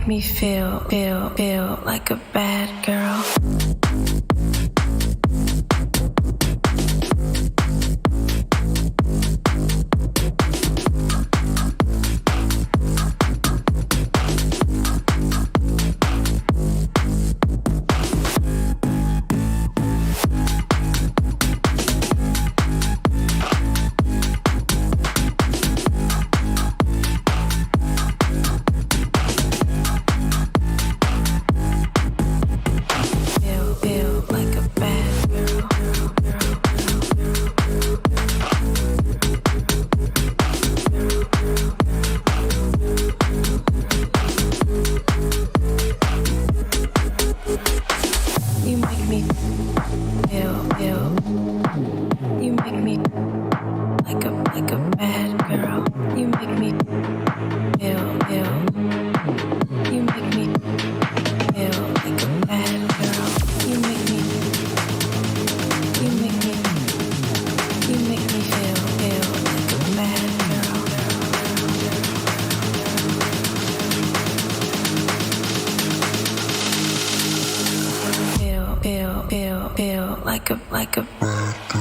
make me feel like a bad girl. Feel like a bad girl.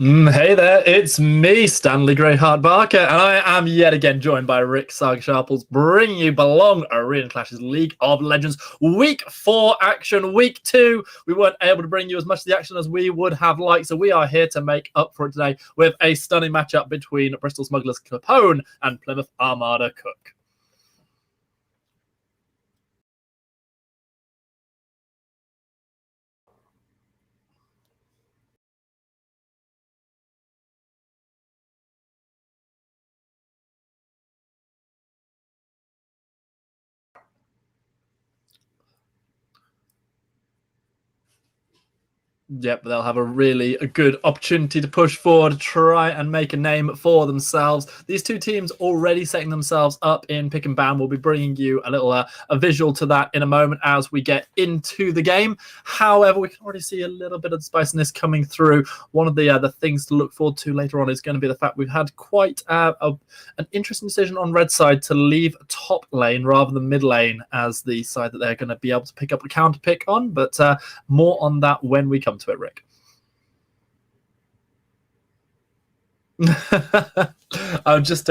Hey there, it's me, Stanley Greyheart Barker, and I am yet again joined by Rick Saga Sharples, bringing you Belong Arena Clashes League of Legends Week 4 action. Week 2, we weren't able to bring you as much of the action as we would have liked, so we are here to make up for it today with a stunning matchup between Bristol Smugglers Capone and Plymouth Armada Cook. Yep, they'll have a good opportunity to push forward, try and make a name for themselves. These two teams already setting themselves up in pick and ban. We'll be bringing you a little a visual to that in a moment as we get into the game. However, we can already see a little bit of spiciness coming through. One of the things to look forward to later on is going to be the fact we've had quite an interesting decision on red side to leave top lane rather than mid lane as the side that they're going to be able to pick up a counter pick on. But more on that when we come to it, Rick. I'm just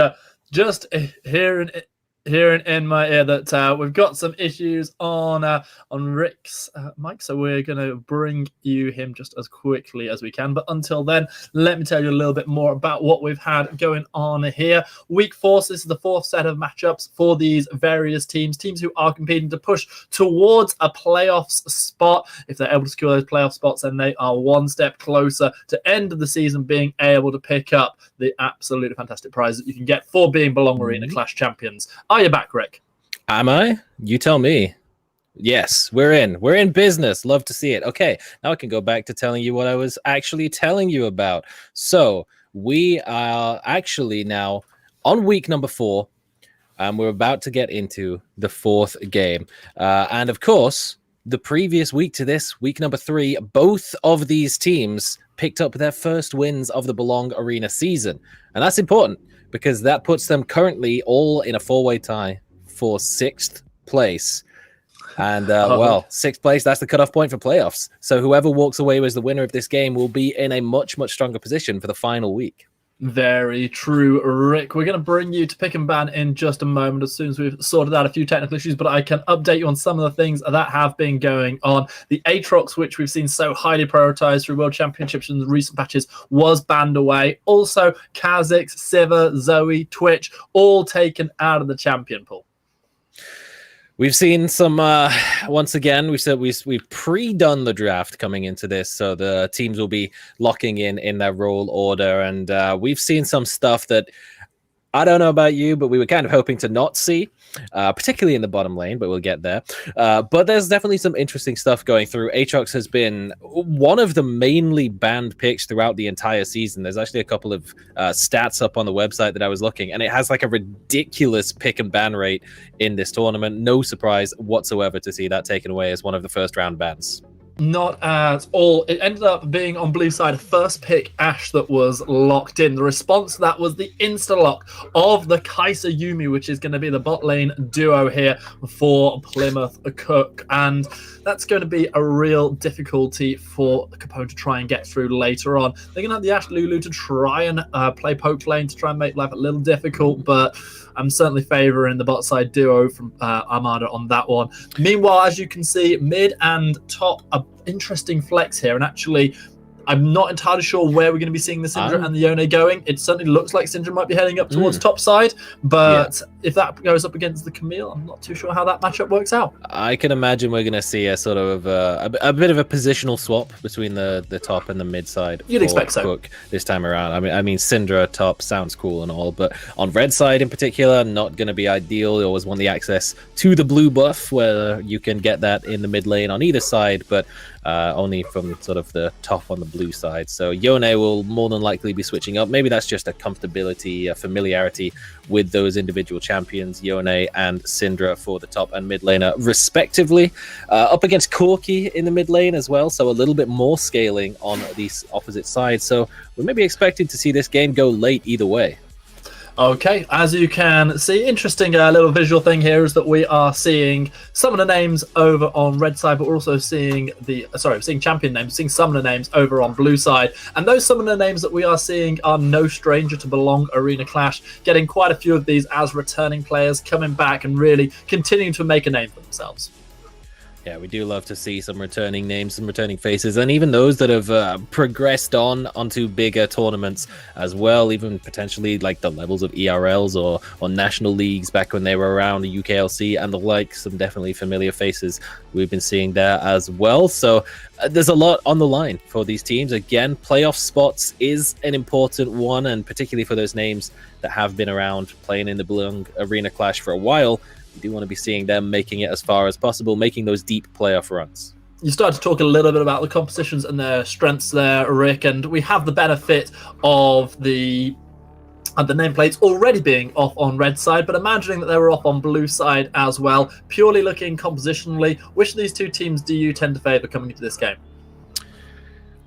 hearing in my ear that we've got some issues on Rick's mic, so we're going to bring you him just as quickly as we can. But until then, let me tell you a little bit more about what we've had going on here. Week 4, so this is the 4th set of matchups for these various teams who are competing to push towards a playoffs spot. If they're able to secure those playoff spots, then they are one step closer to end of the season being able to pick up the absolutely fantastic prize that you can get for being Belong Arena Clash champions. Are you back, Rick? Am I? You tell me. Yes, we're in business. Love to see it. Okay, now I can go back to telling you what I was actually telling you about. So we are actually now on week number 4, and we're about to get into the 4th game. And of course, the previous week to this, week number 3, both of these teams picked up their first wins of the Belong Arena season. And that's important because that puts them currently all in a 4-way tie for 6th place. And, 6th place, that's the cutoff point for playoffs. So whoever walks away as the winner of this game will be in a much, much stronger position for the final week. Very true, Rick. We're going to bring you to pick and ban in just a moment as soon as we've sorted out a few technical issues, but I can update you on some of the things that have been going on. The Aatrox, which we've seen so highly prioritized through World Championships in the recent patches, was banned away. Also, Kha'Zix, Sivir, Zoe, Twitch, all taken out of the champion pool. We've seen some, once again, we've pre-done the draft coming into this, so the teams will be locking in their role order, and we've seen some stuff that I don't know about you, but we were kind of hoping to not see, particularly in the bottom lane, but we'll get there. But there's definitely some interesting stuff going through. Aatrox has been one of the mainly banned picks throughout the entire season. There's actually a couple of stats up on the website that I was looking, and it has like a ridiculous pick and ban rate in this tournament. No surprise whatsoever to see that taken away as one of the first round bans. Not at all. It ended up being on blue side, first pick Ashe that was locked in. The response to that was the insta-lock of the Kai'Sa Yuumi, which is going to be the bot lane duo here for Plymouth Cook. And that's going to be a real difficulty for Capone to try and get through later on. They're going to have the Ashe Lulu to try and play poke lane to try and make life a little difficult, but I'm certainly favouring the bot side duo from Armada on that one. Meanwhile, as you can see, mid and top are interesting flex here, and actually I'm not entirely sure where we're going to be seeing the Syndra and the Yone going. It certainly looks like Syndra might be heading up towards top side, but if that goes up against the Camille, I'm not too sure how that matchup works out. I can imagine we're going to see a sort of a bit of a positional swap between the top and the mid side. You'd expect so. Cook this time around. I mean, Syndra top sounds cool and all, but on red side in particular, not going to be ideal. You always want the access to the blue buff, where you can get that in the mid lane on either side, but only from sort of the top on the blue side. So Yone will more than likely be switching up. Maybe that's just a comfortability, a familiarity with those individual champions, Yone and Syndra for the top and mid laner respectively. Up against Corki in the mid lane as well, so a little bit more scaling on these opposite sides. So we may be expecting to see this game go late either way. Okay, as you can see, interesting little visual thing here is that we are seeing summoner names over on red side, but we're also seeing seeing champion names, seeing summoner names over on blue side. And those summoner names that we are seeing are no stranger to Belong Arena Clash, getting quite a few of these as returning players coming back and really continuing to make a name for themselves. Yeah, we do love to see some returning names, some returning faces, and even those that have progressed onto bigger tournaments as well, even potentially like the levels of ERLs or national leagues back when they were around, the UKLC and the like. Some definitely familiar faces we've been seeing there as well. So there's a lot on the line for these teams. Again, playoff spots is an important one, and particularly for those names that have been around playing in the Belong Arena Clash for a while. We do want to be seeing them making it as far as possible, making those deep playoff runs. You started to talk a little bit about the compositions and their strengths there, Rick, and we have the benefit of the nameplates already being off on red side, but imagining that they were off on blue side as well, purely looking compositionally, which of these two teams do you tend to favour coming into this game?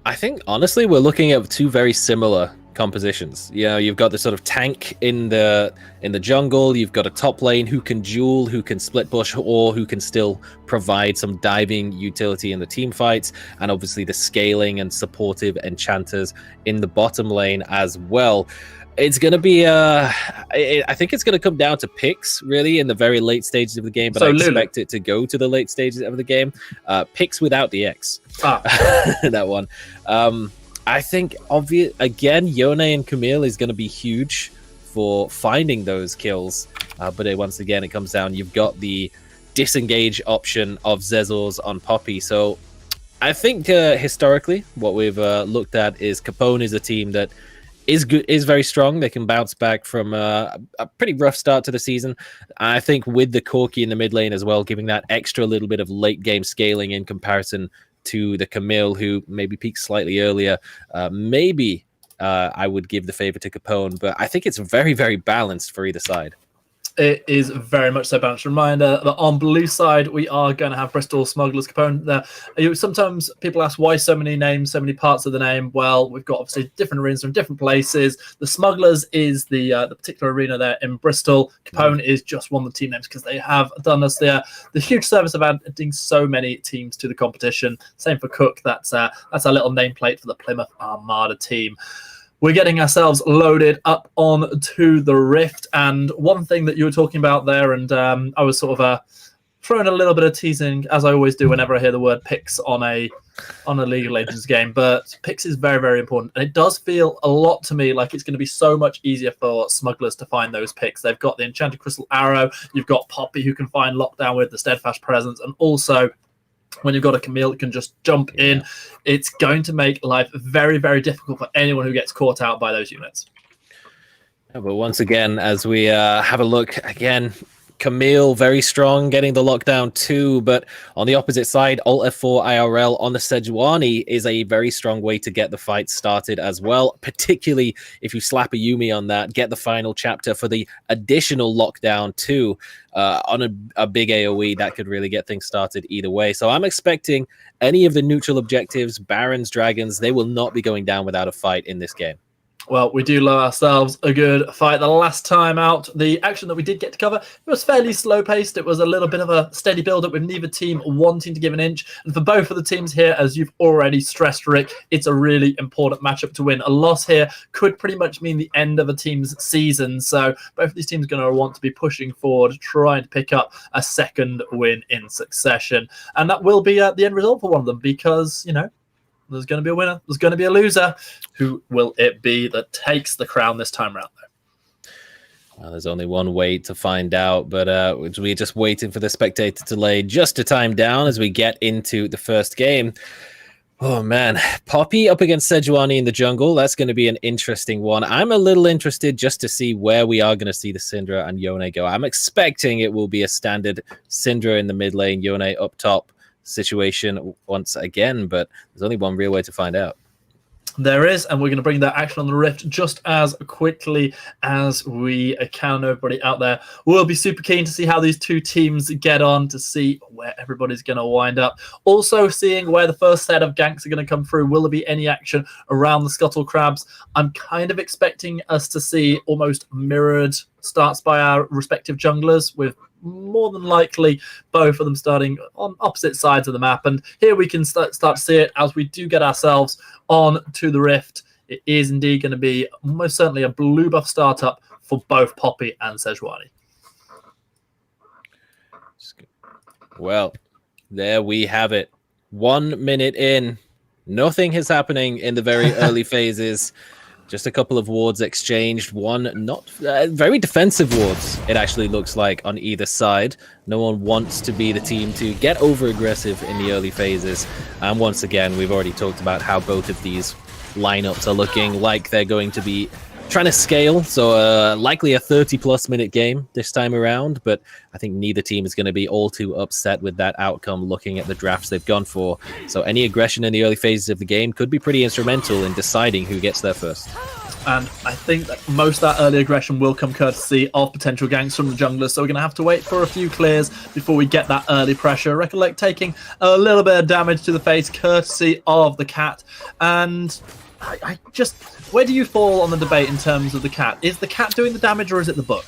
I think, honestly, we're looking at two very similar compositions. You know, you've got the sort of tank in the jungle, you've got a top lane who can duel, who can split push, or who can still provide some diving utility in the team fights, and obviously the scaling and supportive enchanters in the bottom lane as well. It's going to be I think it's going to come down to picks really in the very late stages of the game, but so I expect it to go to the late stages of the game. Picks without the X. That one. I think, again, Yone and Camille is going to be huge for finding those kills. But once again, it comes down, you've got the disengage option of Zezors on Poppy. So I think historically, what we've looked at is Capone is a team that is good, is very strong. They can bounce back from a pretty rough start to the season. I think with the Corki in the mid lane as well, giving that extra little bit of late game scaling in comparison to the Camille, who maybe peaked slightly earlier. I would give the favor to Capone, but I think it's very, very balanced for either side. It is very much so balanced. Reminder that on blue side, we are going to have Bristol Smugglers component there. Sometimes people ask why so many names, so many parts of the name. Well, we've got obviously different arenas from different places. The Smugglers is the particular arena there in Bristol. Capone is just one of the team names because they have done us the huge service of adding so many teams to the competition. Same for Cook. That's our little nameplate for the Plymouth Armada team. We're getting ourselves loaded up onto the Rift, and one thing that you were talking about there, and I was sort of throwing a little bit of teasing, as I always do whenever I hear the word picks on a League of Legends game, but picks is very, very important, and it does feel a lot to me like it's going to be so much easier for Smugglers to find those picks. They've got the Enchanted Crystal Arrow, you've got Poppy who can find lockdown with the Steadfast Presence, and also when you've got a Camille that can just jump in, it's going to make life very, very difficult for anyone who gets caught out by those units. Yeah, but once again, as we have a look again, Camille very strong, getting the lockdown too, but on the opposite side, Alt F4 IRL on the Sejuani is a very strong way to get the fight started as well, particularly if you slap a Yuumi on that, get the final chapter for the additional lockdown too. On a big AoE, that could really get things started either way. So I'm expecting any of the neutral objectives, Barons, Dragons, they will not be going down without a fight in this game. Well, we do love ourselves a good fight. The last time out, the action that we did get to cover, it was fairly slow-paced. It was a little bit of a steady build-up with neither team wanting to give an inch. And for both of the teams here, as you've already stressed, Rick, it's a really important matchup to win. A loss here could pretty much mean the end of a team's season. So both of these teams are going to want to be pushing forward, trying to pick up a second win in succession. And that will be the end result for one of them because, you know, there's going to be a winner. There's going to be a loser. Who will it be that takes the crown this time around, though? Well, there's only one way to find out, but we're just waiting for the spectator delay just to time down as we get into the first game. Oh, man. Poppy up against Sejuani in the jungle. That's going to be an interesting one. I'm a little interested just to see where we are going to see the Syndra and Yone go. I'm expecting it will be a standard Syndra in the mid lane, Yone up top situation once again, but there's only one real way to find out. There is, and we're going to bring that action on the Rift just as quickly as we can. Everybody out there will be super keen to see how these two teams get on, to see where everybody's going to wind up. Also seeing where the first set of ganks are going to come through. Will there be any action around the Scuttle Crabs? I'm kind of expecting us to see almost mirrored starts by our respective junglers, with more than likely both of them starting on opposite sides of the map. And here we can start to see it as we do get ourselves on to the Rift. It is indeed going to be most certainly a blue buff startup for both Poppy and Sejuani. Well, there we have it. 1 minute in. Nothing is happening in the very early phases. Just a couple of wards exchanged. One not very defensive wards, it actually looks like, on either side. No one wants to be the team to get over aggressive in the early phases. And once again, we've already talked about how both of these lineups are looking like they're going to be trying to scale. So likely a 30+ minute game this time around. But I think neither team is going to be all too upset with that outcome, looking at the drafts they've gone for. So any aggression in the early phases of the game could be pretty instrumental in deciding who gets there first. And I think that most of that early aggression will come courtesy of potential ganks from the junglers. So we're going to have to wait for a few clears before we get that early pressure. Recollect taking a little bit of damage to the face courtesy of the cat. And I just, where do you fall on the debate in terms of the cat? Is the cat doing the damage, or is it the book?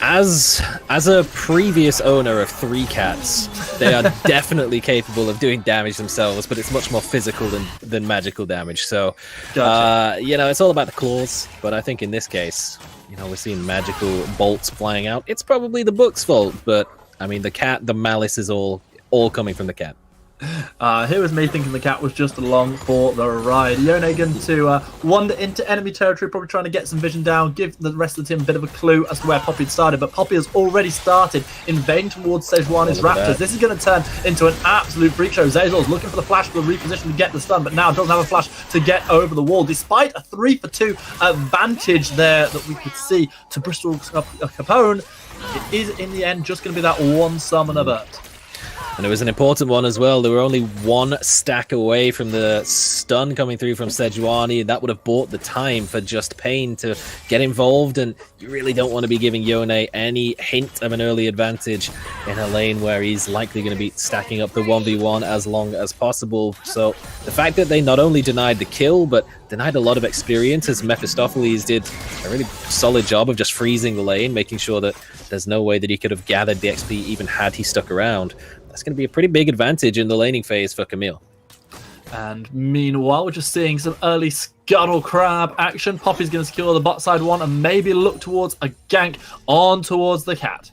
As a previous owner of 3 cats, they are definitely capable of doing damage themselves, but it's much more physical than magical damage. So, Gotcha. it's all about the claws. But I think in this case, we're seeing magical bolts flying out. It's probably the book's fault, but I mean, the malice is all coming from the cat. Here was me thinking the cat was just along for the ride. Yonegan to wander into enemy territory, probably trying to get some vision down, give the rest of the team a bit of a clue as to where Poppy had started. But Poppy has already started invading towards Sejuani's Raptors. This is going to turn into an absolute freak show. Zazor's looking for the flash for the reposition to get the stun, but now doesn't have a flash to get over the wall, despite a 3-for-2 advantage there that we could see to Bristol Capone. It is in the end just going to be that one summon avert. And it was an important one as well. They were only 1 stack away from the stun coming through from Sejuani, and that would have bought the time for Just Pain to get involved. And you really don't want to be giving Yone any hint of an early advantage in a lane where he's likely going to be stacking up the 1v1 as long as possible. So the fact that they not only denied the kill, but denied a lot of experience, as Mephistopheles did a really solid job of just freezing the lane, making sure that there's no way that he could have gathered the XP even had he stuck around. That's going to be a pretty big advantage in the laning phase for Camille. And meanwhile, we're just seeing some early Scuttle Crab action. Poppy's going to secure the bot side one and maybe look towards a gank on towards the cat.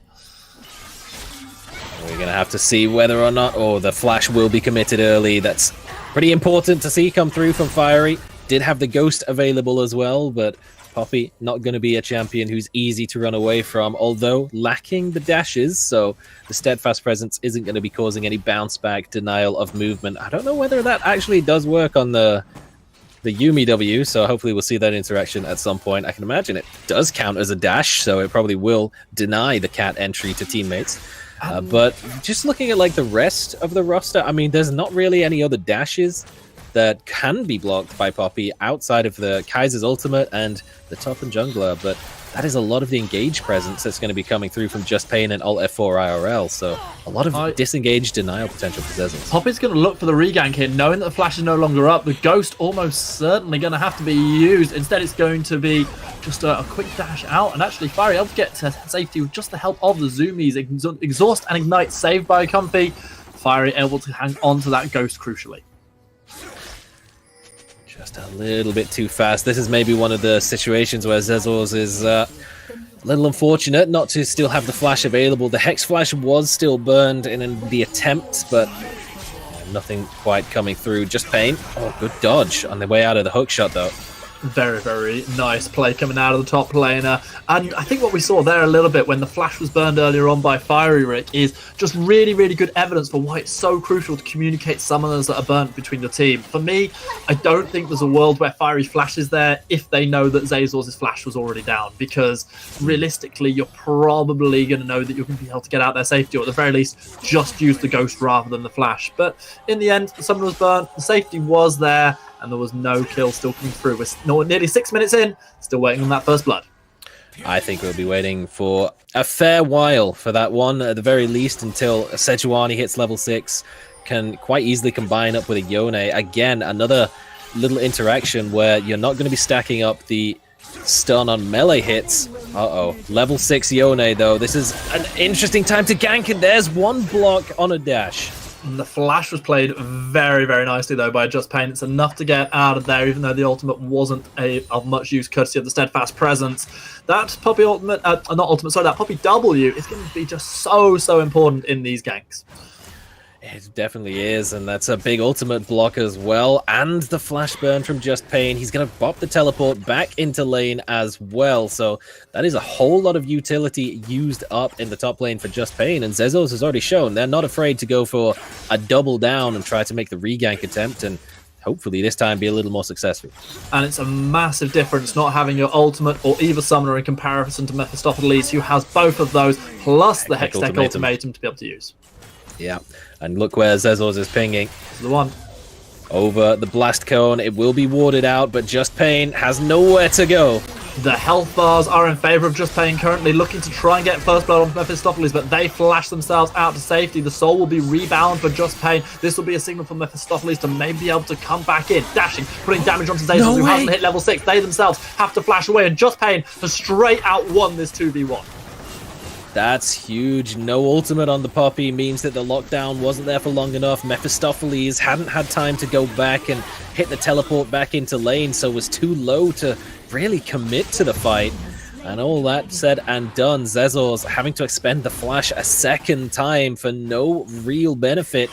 We're going to have to see whether or not the flash will be committed early. That's pretty important to see come through from Fiery. Did have the Ghost available as well, but Poppy not going to be a champion who's easy to run away from, although lacking the dashes, so the steadfast presence isn't going to be causing any bounce back denial of movement. I don't know whether that actually does work on the Yuumi W, so hopefully we'll see that interaction at some point. I can imagine it does count as a dash, so it probably will deny the cat entry to teammates. But just looking at like the rest of the roster, I mean, there's not really any other dashes that can be blocked by Poppy outside of the Kaiser's ultimate and the top and jungler, but that is a lot of the engaged presence that's going to be coming through from Just Pain and Alt F4 IRL, so a lot of disengaged denial potential for Zezels. Poppy's going to look for the regank here, knowing that the flash is no longer up. The Ghost almost certainly going to have to be used. Instead, it's going to be just a quick dash out, and actually Fiery able to get to safety with just the help of the Zoomies. Exhaust and Ignite saved by Comfy. Fiery able to hang on to that Ghost crucially. Just a little bit too fast. This is maybe one of the situations where Zezors is a little unfortunate not to still have the flash available. The Hex Flash was still burned in the attempt, but nothing quite coming through. Just Pain. Oh, good dodge on the way out of the hook shot, though. Very, very nice play coming out of the top laner. And I think what we saw there a little bit when the flash was burned earlier on by Fiery Rick is just really, really good evidence for why it's so crucial to communicate summoners that are burnt between your team. For me, I don't think there's a world where Fiery Flash is there if they know that Zazor's flash was already down, because realistically, you're probably going to know that you're going to be able to get out there safety, or at the very least, just use the ghost rather than the flash. But in the end, the summoner was burnt, the safety was there, and there was no kill still coming through. We're nearly 6 minutes in, still waiting on that first blood. I think we'll be waiting for a fair while for that one, at the very least, until Sejuani hits level 6, can quite easily combine up with a Yone. Again, another little interaction where you're not going to be stacking up the stun on melee hits. Uh-oh. Level 6 Yone, though. This is an interesting time to gank, and there's one block on a dash. And the flash was played very, very nicely, though, by Just Pain. It's enough to get out of there, even though the ultimate wasn't of much use, courtesy of the Steadfast Presence. That Puppy ultimate, that Puppy W is going to be just so important in these ganks. It definitely is, and that's a big ultimate block as well. And the flash burn from Just Pain. He's going to bop the teleport back into lane as well. So that is a whole lot of utility used up in the top lane for Just Pain. And Zezos has already shown they're not afraid to go for a double down and try to make the regank attempt, and hopefully this time be a little more successful. And it's a massive difference not having your ultimate or Eva Summoner in comparison to Mephistopheles, who has both of those, plus the Hextech Ultimatum to be able to use. Yeah, and look where Zezos is pinging. The one. Over the blast cone, it will be warded out, but Just Pain has nowhere to go. The health bars are in favour of Just Pain, currently looking to try and get first blood on Mephistopheles, but they flash themselves out to safety. The soul will be rebound for Just Pain. This will be a signal for Mephistopheles to maybe be able to come back in, dashing, putting damage onto Zazor, who hasn't hit level 6. They themselves have to flash away, and Just Pain has straight out won this 2v1. That's huge. No ultimate on the Poppy means that the lockdown wasn't there for long enough. Mephistopheles hadn't had time to go back and hit the teleport back into lane, so was too low to really commit to the fight. And all that said and done, Zezor's having to expend the flash a second time for no real benefit.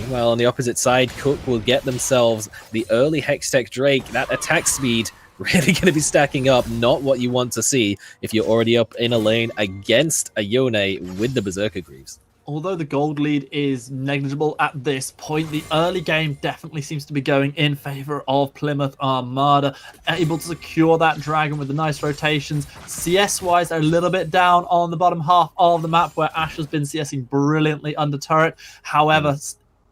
Meanwhile, on the opposite side, Cook will get themselves the early Hextech Drake. That attack speed really going to be stacking up, not what you want to see if you're already up in a lane against a Yone with the Berserker Greaves. Although the gold lead is negligible at this point, the early game definitely seems to be going in favour of Plymouth Armada, able to secure that dragon with the nice rotations. CS-wise, they're a little bit down on the bottom half of the map, where Ash has been CSing brilliantly under turret. However,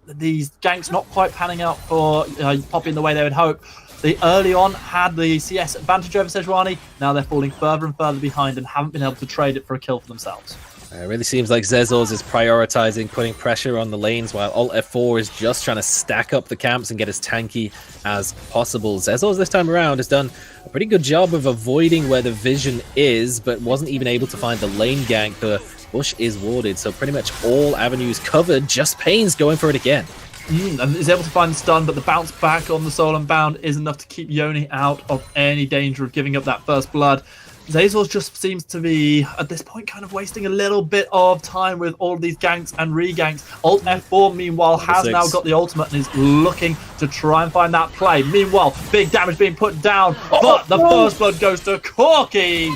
these ganks not quite panning out for Poppy in the way they would hope. They early on had the CS advantage over Sejuani. Now they're falling further and further behind and haven't been able to trade it for a kill for themselves. It really seems like Zezos is prioritizing putting pressure on the lanes, while Alt F4 is just trying to stack up the camps and get as tanky as possible. Zezos this time around has done a pretty good job of avoiding where the vision is, but wasn't even able to find the lane gank. The bush is warded, so pretty much all avenues covered. Just Pain's going for it again. And is able to find the stun, but the bounce back on the Soul Unbound is enough to keep Yone out of any danger of giving up that first blood. Zazor just seems to be, at this point, kind of wasting a little bit of time with all of these ganks and re-ganks. Alt F4, meanwhile, has now got the ultimate and is looking to try and find that play. Meanwhile, big damage being put down, but the first blood goes to Corky.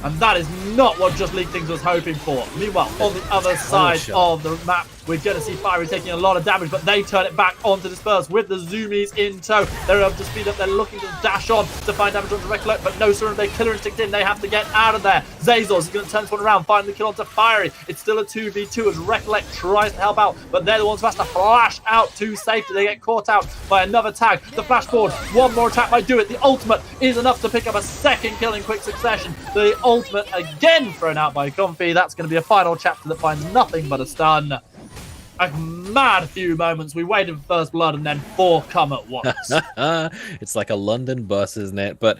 And that is not what Just League Things was hoping for. Meanwhile, on the other side of the map, we're going to see Fiery taking a lot of damage, but they turn it back onto Disperse with the Zoomies in tow. They're able to speed up. They're looking to dash on to find damage onto Recollect, but no sooner they killer instinct in, they have to get out of there. Zazor is going to turn this one around, find the kill onto Fiery. It's still a 2v2 as Recollect tries to help out, but they're the ones who have to flash out to safety. They get caught out by another tag. The flashboard, one more attack might do it. The ultimate is enough to pick up a second kill in quick succession. The ultimate again thrown out by Comfy. That's going to be a final chapter that finds nothing but a stun. A mad few moments. We waited for first blood and then 4 come at once. It's like a London bus, isn't it? But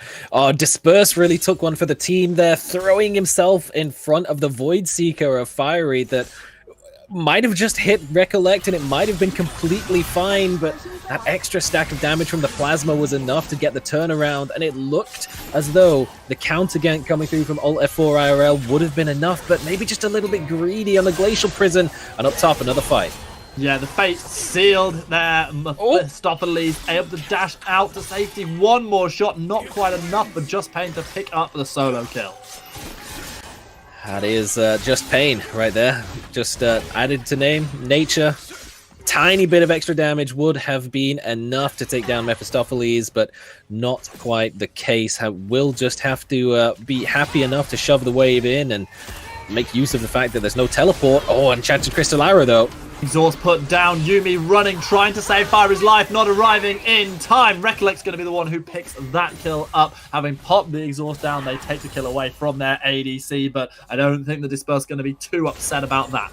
Disperse really took one for the team there, throwing himself in front of the Void Seeker of Fiery that might have just hit Recollect and it might have been completely fine, but that extra stack of damage from the Plasma was enough to get the turnaround, and it looked as though the counter gank coming through from Alt F4 IRL would have been enough, but maybe just a little bit greedy on the Glacial Prison, and up top another fight. Yeah, the fate sealed there. Mephistopheles able to dash out to safety. One more shot, not quite enough for Just Pain to pick up the solo kill. That is Just Pain right there. Just added to name, nature. Tiny bit of extra damage would have been enough to take down Mephistopheles, but not quite the case. Will just have to be happy enough to shove the wave in and make use of the fact that there's no teleport. Oh, Enchanted Crystal Arrow, though. Exhaust put down. Yumi running, trying to save Fiery's life, not arriving in time. Recollect's going to be the one who picks that kill up. Having popped the exhaust down, they take the kill away from their ADC, but I don't think the Disperse going to be too upset about that.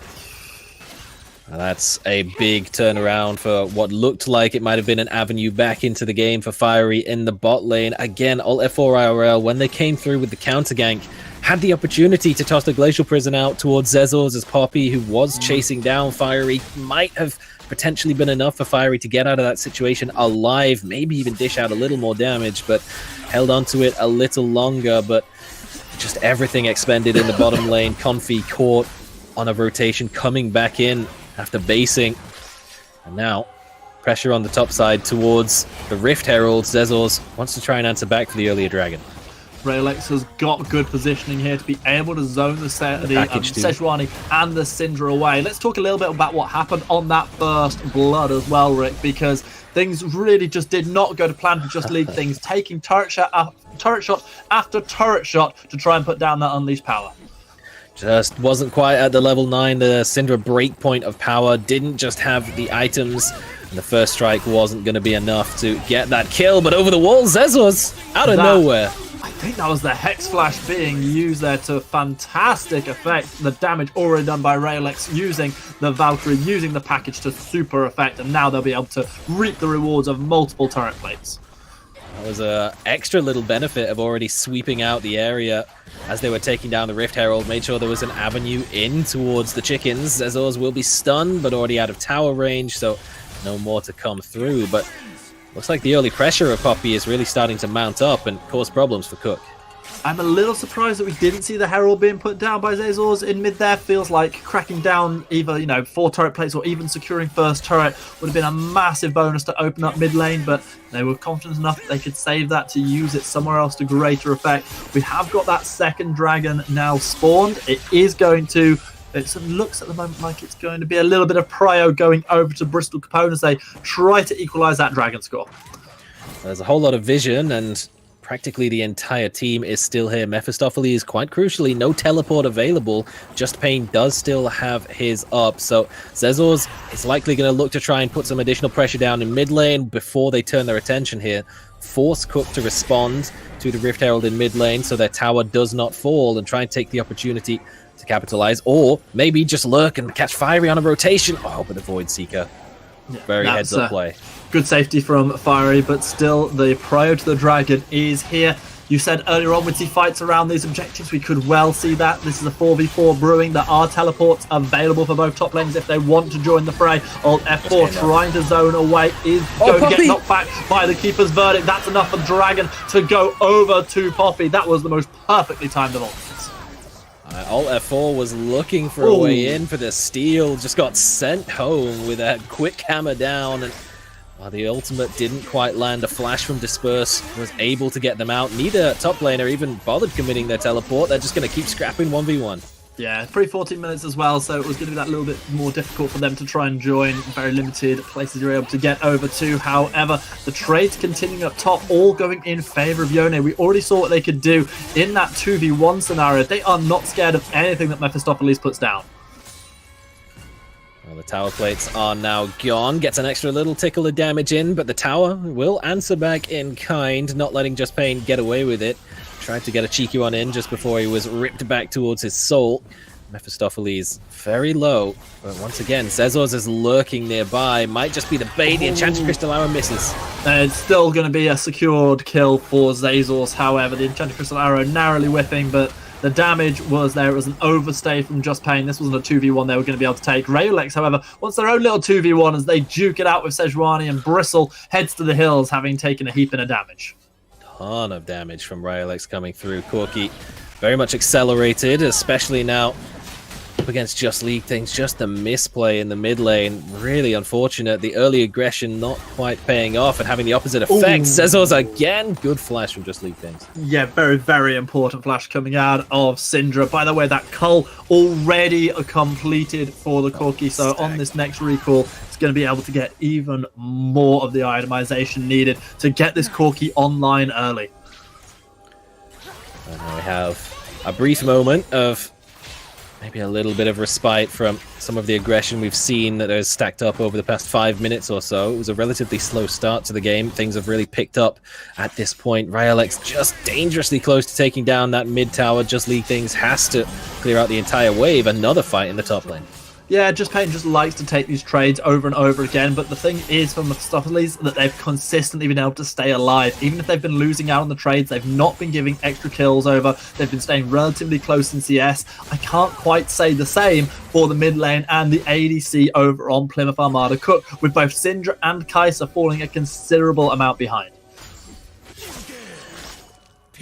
That's a big turnaround for what looked like it might have been an avenue back into the game for Fiery in the bot lane. Again, Alt F4 IRL, when they came through with the counter gank, had the opportunity to toss the Glacial Prison out towards Zezors as Poppy, who was chasing down Fiery. Might have potentially been enough for Fiery to get out of that situation alive, maybe even dish out a little more damage, but held onto it a little longer. But just everything expended in the bottom lane. Confi caught on a rotation, coming back in after basing. And now, pressure on the top side towards the Rift Herald. Zezors wants to try and answer back for the earlier dragon. Raylex has got good positioning here to be able to zone the Sejuani and the Syndra away. Let's talk a little bit about what happened on that first blood as well, Rick, because things really just did not go to plan to Just League things, taking turret shot after turret shot to try and put down that unleashed power. Just wasn't quite at the level 9. The Syndra breakpoint of power didn't just have the items, and the first strike wasn't going to be enough to get that kill. But over the wall, Zezors out of nowhere. I think that was the Hex Flash being used there to fantastic effect. The damage already done by Raylex using the Valkyrie, using the package to super effect, and now they'll be able to reap the rewards of multiple turret plates. That was an extra little benefit of already sweeping out the area as they were taking down the Rift Herald. Made sure there was an avenue in towards the chickens. Zezors will be stunned, but already out of tower range, so no more to come through. But looks like the early pressure of Poppy is really starting to mount up and cause problems for Cook. I'm a little surprised that we didn't see the Herald being put down by Zezors in mid there. Feels like cracking down either, 4 turret plates or even securing first turret would have been a massive bonus to open up mid lane, but they were confident enough that they could save that to use it somewhere else to greater effect. We have got that second dragon now spawned. It is going to... It looks at the moment like it's going to be a little bit of prio going over to Bristol Capone as they try to equalize that dragon score. There's a whole lot of vision, and practically the entire team is still here. Mephistopheles, quite crucially, no teleport available. Just Pain does still have his up, so Zezors is likely going to look to try and put some additional pressure down in mid lane before they turn their attention here. Force Cook to respond to the Rift Herald in mid lane so their tower does not fall, and try and take the opportunity to capitalize, or maybe just lurk and catch Fiery on a rotation. Oh, but the Void Seeker. Yeah, very heads up play. Good safety from Fiery, but still the prio to the dragon is here. You said earlier on we'd see fights around these objectives. We could well see that. This is a 4v4 brewing. There are teleports available for both top lanes if they want to join the fray. Alt F4 trying to zone away is going to get knocked back by the Keeper's Verdict. That's enough for Dragon to go over to Poppy. That was the most perfectly timed of all. Alt F4 was looking for a way in for the steal, just got sent home with a quick hammer down, and the ultimate didn't quite land. A flash from Disperse was able to get them out. Neither top laner even bothered committing their teleport. They're just going to keep scrapping 1v1. Yeah, pre-14 minutes as well, so it was going to be that little bit more difficult for them to try and join. Very limited places you're able to get over to. However, the trades continuing up top, all going in favour of Yone. We already saw what they could do in that 2v1 scenario. They are not scared of anything that Mephistopheles puts down. Well, the tower plates are now gone. Gets an extra little tickle of damage in, but the tower will answer back in kind, not letting Just Pain get away with it. Tried to get a cheeky one in just before he was ripped back towards his soul. Mephistopheles very low, but once again, Zezors is lurking nearby. Might just be the bait. The Enchanted Crystal Arrow misses. It's still going to be a secured kill for Zezors, however. The Enchanted Crystal Arrow narrowly whiffing, but the damage was there. It was an overstay from Just Pain. This wasn't a 2v1 they were going to be able to take. Raylex, however, wants their own little 2v1 as they duke it out with Sejuani, and Bristle heads to the hills, having taken a heap of damage. Ton of damage from Raylex coming through. Corki very much accelerated, especially now up against Just League Things. Just the misplay in the mid lane. Really unfortunate. The early aggression not quite paying off and having the opposite effect. Zezos again. Good flash from Just League Things. Yeah, very, very important flash coming out of Syndra. By the way, that cull already completed for the Corki. So on this next recall, it's going to be able to get even more of the itemization needed to get this Corki online early. And we have a brief moment of maybe a little bit of respite from some of the aggression we've seen that has stacked up over the past 5 minutes or so. It was a relatively slow start to the game. Things have really picked up at this point. Rylex just dangerously close to taking down that mid tower. Just League Things has to clear out the entire wave. Another fight in the top lane. Yeah, Just Pain just likes to take these trades over and over again, but the thing is for Mephistopheles that they've consistently been able to stay alive. Even if they've been losing out on the trades, they've not been giving extra kills over. They've been staying relatively close in CS. I can't quite say the same for the mid lane and the ADC over on Plymouth Armada Cook, with both Syndra and Kai'Sa falling a considerable amount behind.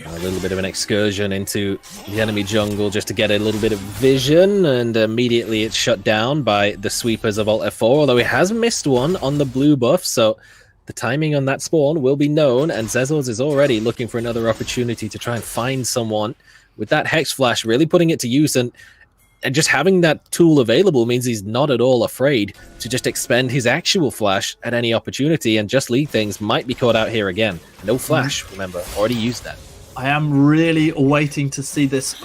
A little bit of an excursion into the enemy jungle just to get a little bit of vision, and immediately it's shut down by the sweepers of Alt F4, although he has missed one on the blue buff, so the timing on that spawn will be known, and Zezos is already looking for another opportunity to try and find someone. With that Hex Flash, really putting it to use, and just having that tool available means he's not at all afraid to just expend his actual flash at any opportunity, and Just League Things might be caught out here again. No flash, remember, already used that. I am really waiting to see this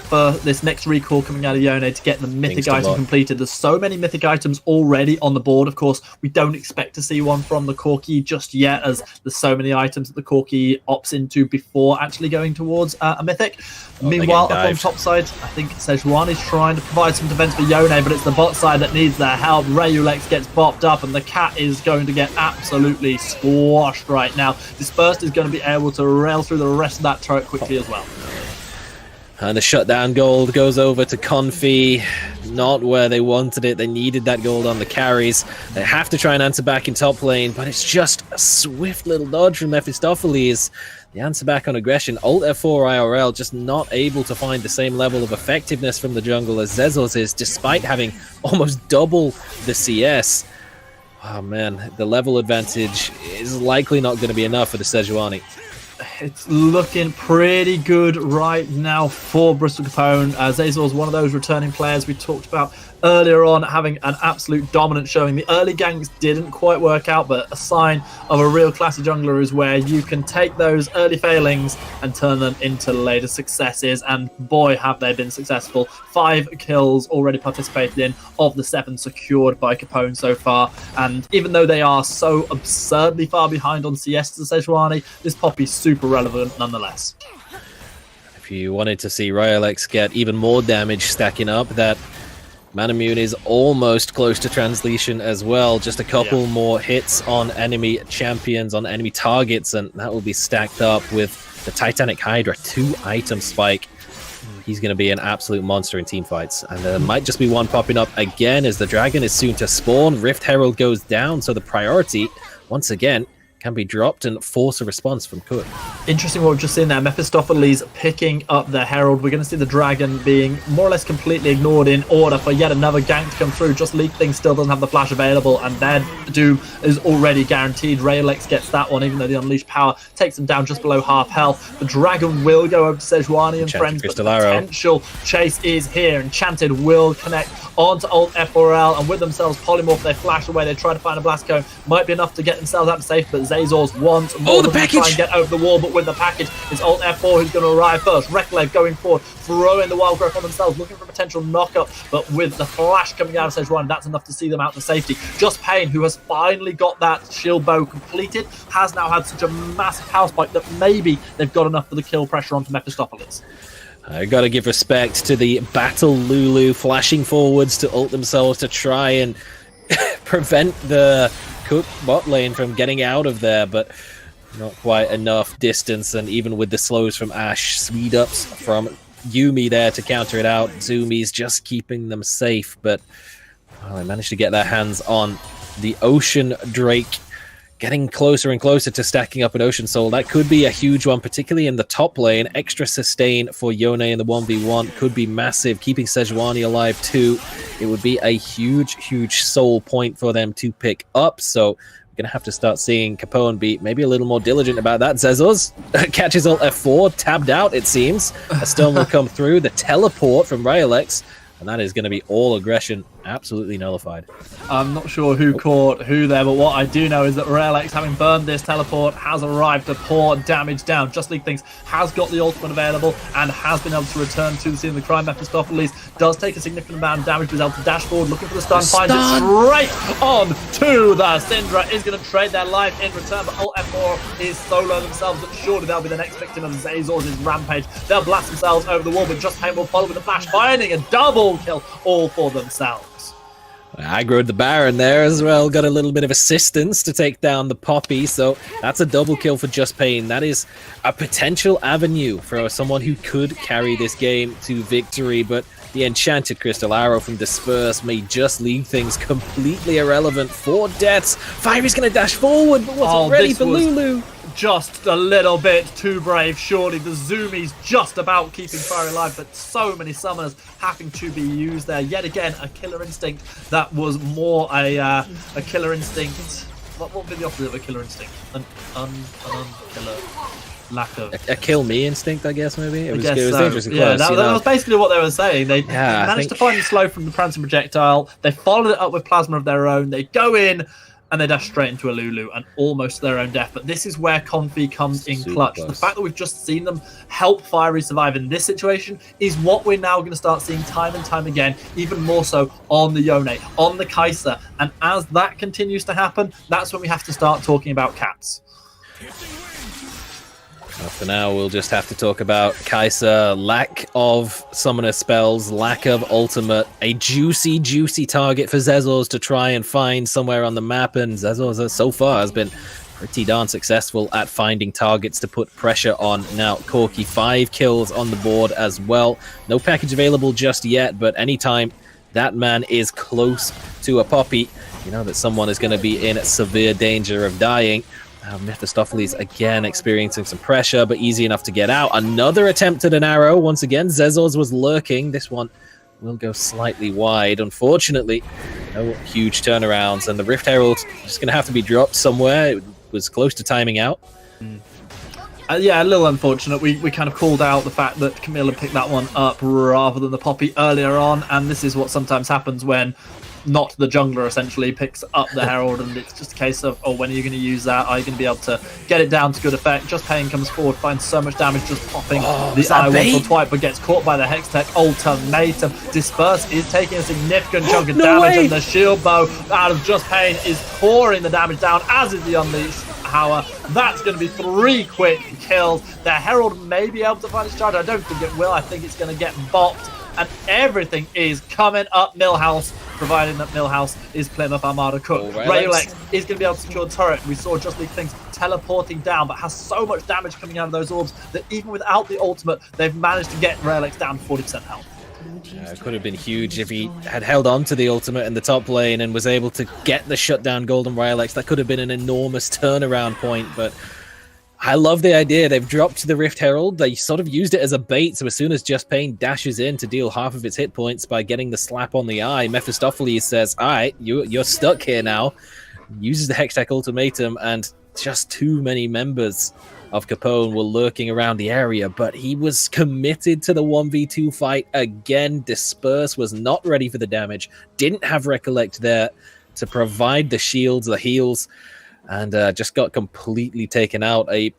next recall coming out of Yone to get the mythic item completed. There's so many mythic items already on the board. Of course, we don't expect to see one from the Corki just yet, as there's so many items that the Corki opts into before actually going towards a mythic. Meanwhile, up on top side, I think Sejuani is trying to provide some defense for Yone, but it's the bot side that needs their help. Rayulex gets bopped up, and the cat is going to get absolutely squashed right now. Dispersed is going to be able to rail through the rest of that turret quickly as well. And the shutdown gold goes over to Confi. Not where they wanted it. They needed that gold on the carries. They have to try and answer back in top lane, but it's just a swift little dodge from Mephistopheles. The answer back on aggression. Alt F4 IRL just not able to find the same level of effectiveness from the jungle as Zezos is, despite having almost double the CS. Oh man, the level advantage is likely not going to be enough for the Sejuani. It's looking pretty good right now for Bristol Capone. Zezor is one of those returning players we talked about earlier on, having an absolute dominant showing. The early ganks didn't quite work out, but a sign of a real classy jungler is where you can take those early failings and turn them into later successes, and boy have they been successful. 5 kills already participated in of the 7 secured by Capone so far, and even though they are so absurdly far behind on CS to Sejuani, this Poppy's super relevant nonetheless. If you wanted to see Rylex get even more damage stacking up, that Manamune is almost close to translation as well. Just a couple more hits on enemy champions, on enemy targets, and that will be stacked up with the Titanic Hydra 2-item spike. He's going to be an absolute monster in team fights. And there might just be one popping up again as the dragon is soon to spawn. Rift Herald goes down, so the priority, once again, can be dropped and force a response from Cook. Interesting what we've just seen there. Mephistopheles picking up the Herald. We're going to see the dragon being more or less completely ignored in order for yet another gank to come through. Just League Thing still doesn't have the flash available, and their doom is already guaranteed. Raylex gets that one, even though the Unleashed Power takes him down just below half health. The dragon will go over to Sejuani and friends, but the potential chase is here. Enchanted will connect onto Alt F4L, and with themselves Polymorph, they flash away. They try to find a blast cone. Might be enough to get themselves out safe, but Zazor's once more the package! Try and get over the wall, but with the package, it's Alt F4 who's going to arrive first. Reclave going forward, throwing the wild growth on themselves, looking for a potential knock-up, but with the flash coming out of Sejuani, that's enough to see them out to safety. Just Pain, who has finally got that shield bow completed, has now had such a massive power spike that maybe they've got enough for the kill pressure onto Mephistopheles. I gotta give respect to the Battle Lulu flashing forwards to ult themselves to try and prevent the Cook bot lane from getting out of there, but not quite enough distance. And even with the slows from Ashe, speed ups from Yuumi there to counter it out, Zumi's just keeping them safe, but they managed to get their hands on the Ocean Drake. getting closer and closer to stacking up an Ocean Soul. That could be a huge one, particularly in the top lane. Extra sustain for Yone in the 1v1 could be massive, keeping Sejuani alive too. It would be a huge soul point for them to pick up, so we're going to have to start seeing Capone be maybe a little more diligent about that. Zezos catches ult F4, tabbed out it seems. A stone will come through, the teleport from Rylex, and that is going to be all aggression absolutely nullified. I'm not sure who caught who there, but what I do know is that Rylex, having burned this teleport, has arrived to pour damage down. Just League Thinks has got the ultimate available and has been able to return to the scene of the crime. Mephistopheles does take a significant amount of damage, but is able to dash forward, looking for the stun, finds it straight on to the Syndra. Is going to trade their life in return, but ult F4 is solo themselves, but surely they'll be the next victim of Zazor's rampage. They'll blast themselves over the wall, but Just Pain will follow with a flash, finding a double kill all for themselves. Aggroed the Baron there as well, got a little bit of assistance to take down the Poppy, so that's a double kill for Just Pain. That is a potential avenue for someone who could carry this game to victory, but the Enchanted Crystal Arrow from Disperse may just leave things completely irrelevant for deaths. Fiery's going to dash forward, but wasn't ready for Lulu. Just a little bit too brave, surely. The Zoomies just about keeping Fire alive, but so many summoners having to be used there. Yet again, a Killer Instinct that was more a Killer Instinct. What would be the opposite of a Killer Instinct? An unkiller. Lack of a kill me instinct, I guess. Maybe it was dangerously yeah, close. that was basically what they were saying. They managed to find the slow from the prancing projectile. They followed it up with plasma of their own. They go in and they dash straight into a Lulu and almost their own death. But this is where Comfy comes in clutch. The fact that we've just seen them help Fiery survive in this situation is what we're now going to start seeing time and time again, even more so on the Yone, on the Kai'Sa. And as that continues to happen, that's when we have to start talking about Cats. Well, for now, we'll just have to talk about Kai'Sa. Lack of summoner spells, lack of ultimate, a juicy target for Zezos to try and find somewhere on the map, and Zezos so far has been pretty darn successful at finding targets to put pressure on. Now, Corki, 5 kills on the board as well. No package available just yet, but anytime that man is close to a Poppy, you know that someone is going to be in severe danger of dying. Mephistopheles again experiencing some pressure, but easy enough to get out. Another attempt at an arrow. Once again, Zezos was lurking. This one will go slightly wide. Unfortunately, no huge turnarounds, and the Rift Herald is going to have to be dropped somewhere. It was close to timing out. Yeah, a little unfortunate. We kind of called out the fact that Camilla picked that one up rather than the Poppy earlier on, and this is what sometimes happens when not the jungler essentially picks up the Herald, and it's just a case of, oh, when are you going to use that? Are you going to be able to get it down to good effect? Just Pain comes forward, finds so much damage just popping the eye once or twice, but gets caught by the Hextech ultimatum. Disperse is taking a significant chunk of damage, and the shield bow out of Just Pain is pouring the damage down, as is the Unleashed Power. That's going to be 3 quick kills. The Herald may be able to find his charge. I don't think it will. I think it's going to get bopped, and everything is coming up Millhouse, providing that Millhouse is Plymouth Armada Cook. Rylex is going to be able to secure the turret. We saw Just League Things teleporting down, but has so much damage coming out of those orbs that even without the ultimate, they've managed to get Rylex down to 40% health. It could have been huge if he had held on to the ultimate in the top lane and was able to get the shutdown golden Rylex. That could have been an enormous turnaround point, but I love the idea. They've dropped the Rift Herald. They sort of used it as a bait, so as soon as Just Pain dashes in to deal half of its hit points by getting the slap on the eye, Mephistopheles says, all right, you're stuck here now. Uses the Hextech ultimatum, and just too many members of Capone were lurking around the area, but he was committed to the 1v2 fight again. Disperse was not ready for the damage, didn't have Recollect there to provide the shields, the heals, and just got completely taken out. A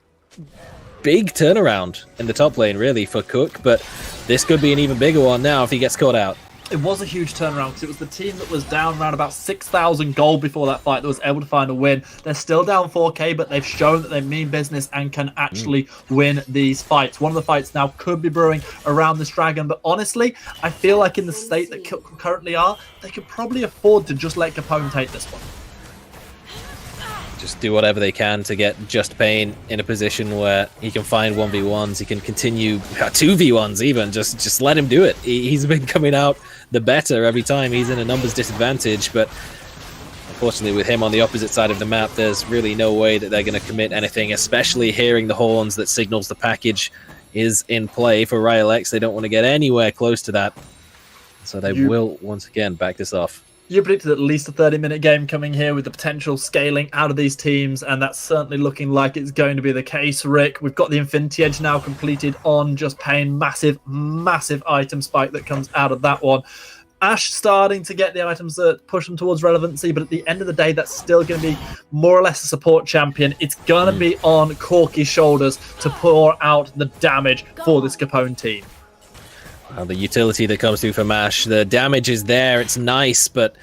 big turnaround in the top lane, really, for Cook, but this could be an even bigger one now if he gets caught out. It was a huge turnaround because it was the team that was down around about 6,000 gold before that fight that was able to find a win. They're still down 4k, but they've shown that they mean business and can actually win these fights. One of the fights now could be brewing around this dragon, but honestly, I feel like in the state that Cook currently are, they could probably afford to just let Capone take this one. Just do whatever they can to get Just Pain in a position where he can find 1v1s, he can continue 2v1s even, just let him do it. He's been coming out the better every time. He's in a numbers disadvantage, but Fortunately, with him on the opposite side of the map, there's really no way that they're going to commit anything, especially hearing the horns that signals the package is in play for Rylex. They don't want to get anywhere close to that. So they will, once again, back this off. You predicted at least a 30-minute game coming here with the potential scaling out of these teams, and that's certainly looking like it's going to be the case, Rick. We've got the Infinity Edge now completed on Just Pain. Massive, massive item spike that comes out of that one. Ash starting to get the items that push them towards relevancy, but at the end of the day, that's still going to be more or less a support champion. It's going to be on Corky's shoulders to pour out the damage for this Capone team. The utility that comes through from Ash, the damage is there, it's nice, but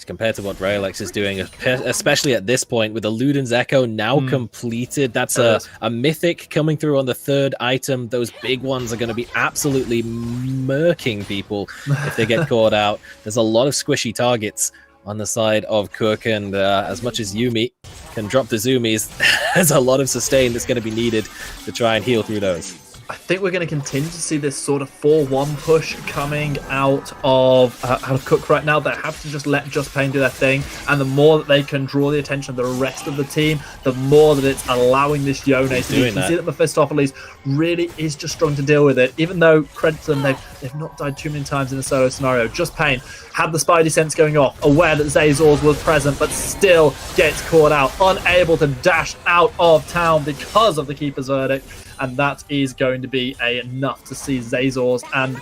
compared to what Rylex is doing, especially at this point with the Luden's Echo now completed, that's a mythic coming through on the third item. Those big ones are going to be absolutely murking people if they get caught out. There's a lot of squishy targets on the side of Cook, and as much as Yumi can drop the zoomies, there's a lot of sustain that's going to be needed to try and heal through those. I think we're going to continue to see this sort of 4-1 push coming out of Cook right now. They have to just let Just Pain do their thing, and the more that they can draw the attention of the rest of the team, the more that it's allowing this Yone to do. You can see that Mephistopheles really is just strong to deal with it, even though, credit to them, they've not died too many times in a solo scenario. Just Pain had the Spidey sense going off, aware that Zazors was present, but still gets caught out, unable to dash out of town because of the Keeper's Verdict. And that is going to be enough to see Zazors and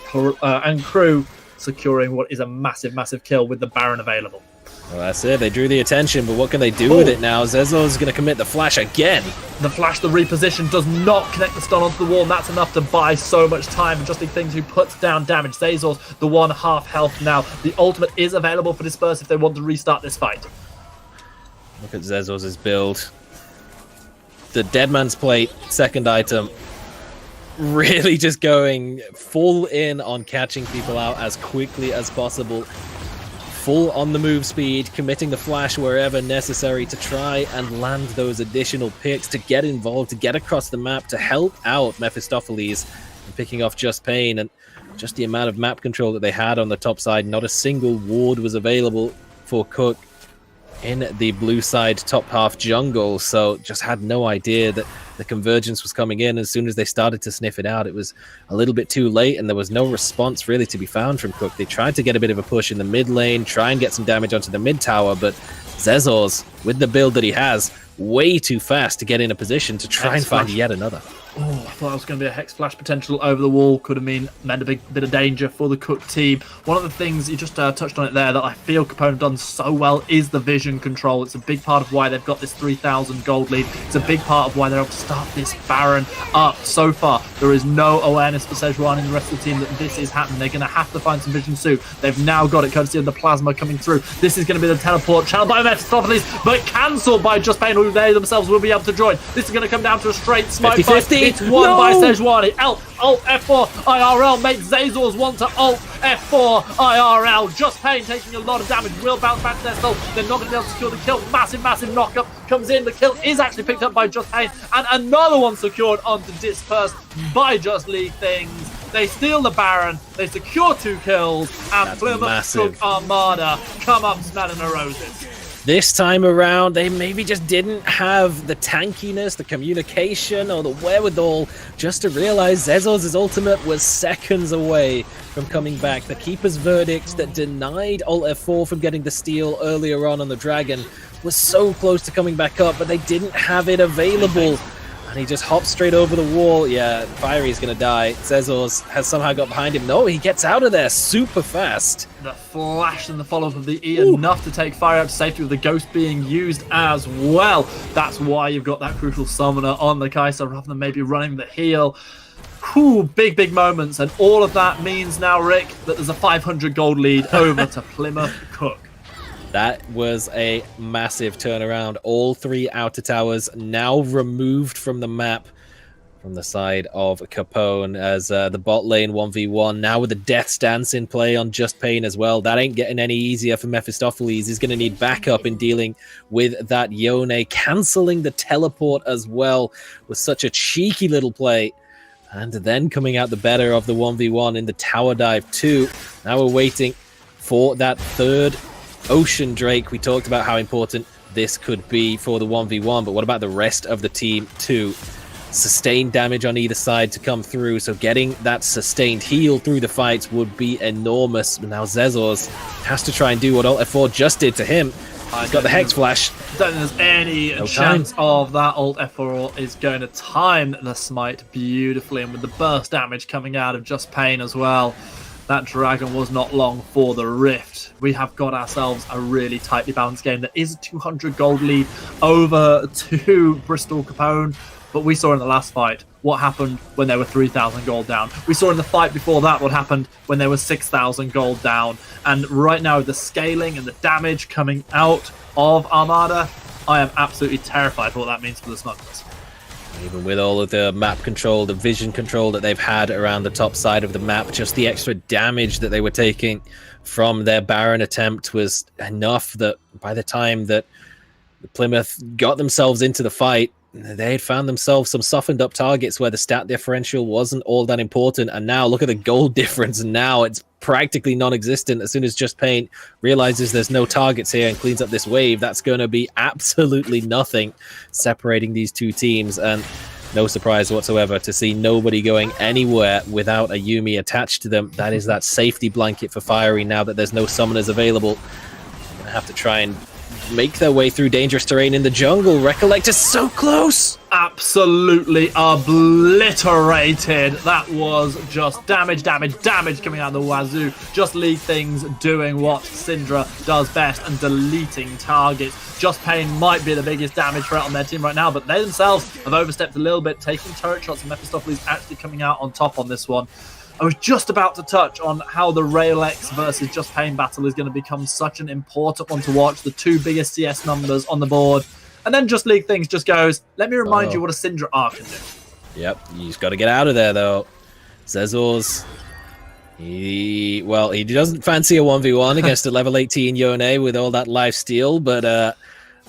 crew securing what is a massive, massive kill with the Baron available. Well, that's it. They drew the attention, but what can they do with it now? Zazors is going to commit the flash again. The flash, the reposition, does not connect the stun onto the wall, and that's enough to buy so much time. And Just Things who puts down damage. Zazors, the 1.5 health now. The ultimate is available for Disperse if they want to restart this fight. Look at Zazors' build. The Deadman's Plate, second item, really just going full in on catching people out as quickly as possible. Full on the move speed, committing the flash wherever necessary to try and land those additional picks, to get involved, to get across the map, to help out Mephistopheles and picking off Just Pain. And just the amount of map control that they had on the top side, not a single ward was available for Cook in the blue side top half jungle, so just had no idea that the convergence was coming in. As soon as they started to sniff it out, it was a little bit too late, and there was no response really to be found from Cook. They tried to get a bit of a push in the mid lane, try and get some damage onto the mid tower, but Zazors, with the build that he has, way too fast to get in a position to try and find yet another. Oh, I thought it was going to be a Hex Flash potential over the wall. Could have meant a big bit of danger for the Cook team. One of the things, you just touched on it there, that I feel Capone have done so well is the vision control. It's a big part of why they've got this 3,000 gold lead. It's a big part of why they're able to start this Baron up. So far, there is no awareness for Sejuani and the rest of the team that this is happening. They're going to have to find some vision soon. They've now got it, courtesy of the plasma coming through. This is going to be the teleport channel by Mephistopheles, but cancelled by Just Pain, who they themselves will be able to join. This is going to come down to a straight smite fight. It's won by Sejuani. Alt F4 IRL makes Zazors want to alt F4 IRL. Just Pain taking a lot of damage, will bounce back to their soul. They're not going to be able to secure the kill. Massive, massive knockup comes in. The kill is actually picked up by Just Pain, and another one secured onto Disperse by Just League Things. They steal the Baron, they secure 2 kills, and Plymouth Cook Armada come up smelling the roses. This time around, they maybe just didn't have the tankiness, the communication, or the wherewithal just to realize Zazors' ultimate was seconds away from coming back. The Keeper's Verdict that denied Alt F4 from getting the steal earlier on the Dragon was so close to coming back up, but they didn't have it available. And he just hops straight over the wall. Yeah, Fiery's going to die. Zazors has somehow got behind him. No, he gets out of there super fast. The flash and the follow-up of the E enough to take Fire out to safety, with the Ghost being used as well. That's why you've got that crucial summoner on the Kai'Sa rather than maybe running the heal. Whew, big, big moments. And all of that means now, Rick, that there's a 500 gold lead over to Plymouth Cook. That was a massive turnaround. All 3 outer towers now removed from the map from the side of Capone, as the bot lane 1v1 now with the Death's Dance in play on Just Pain as well. That ain't getting any easier for Mephistopheles. He's going to need backup in dealing with that Yone, cancelling the teleport as well with such a cheeky little play. And then coming out the better of the 1v1 in the tower dive too. Now we're waiting for that third Ocean Drake, we talked about how important this could be for the 1v1, but what about the rest of the team too? Sustained damage on either side to come through, so getting that sustained heal through the fights would be enormous. Now Zezors has to try and do what Alt F4 just did to him. He's got the Hex Flash. Don't think there's any chance of that. Alt F4 is going to time the smite beautifully, and with the burst damage coming out of Just Pain as well, that dragon was not long for the rift. We have got ourselves a really tightly balanced game. There is a 200 gold lead over to Bristol Capone, but we saw in the last fight what happened when they were 3,000 gold down. We saw in the fight before that what happened when they were 6,000 gold down. And right now, the scaling and the damage coming out of Armada, I am absolutely terrified for what that means for the Smugglers. Even with all of the map control, the vision control that they've had around the top side of the map, just the extra damage that they were taking from their Baron attempt was enough that by the time that Plymouth got themselves into the fight, they had found themselves some softened up targets where the stat differential wasn't all that important. And now look at the gold difference. And now it's practically non-existent. As soon as Just Pain realizes there's no targets here and cleans up this wave, that's going to be absolutely nothing separating these two teams. And no surprise whatsoever to see nobody going anywhere without a Yuumi attached to them. That is that safety blanket for Fiery now that there's no summoners available. They're going to have to try and make their way through dangerous terrain in the jungle. Recollect is so close. Absolutely obliterated. That was just damage coming out of the wazoo. Just League Things doing what Syndra does best and deleting targets. Just Pain might be the biggest damage threat on their team right now, but they themselves have overstepped a little bit, taking turret shots, and Mephistopheles actually coming out on top on this one. I was just about to touch on how the Raelex versus Just Pain battle is going to become such an important one to watch. The two biggest CS numbers on the board. And then Just League Things just goes, let me remind you what a Syndra R can do. Yep, you just got to get out of there, though. Zezors, he doesn't fancy a 1v1 against a level 18 Yone with all that life steal, but,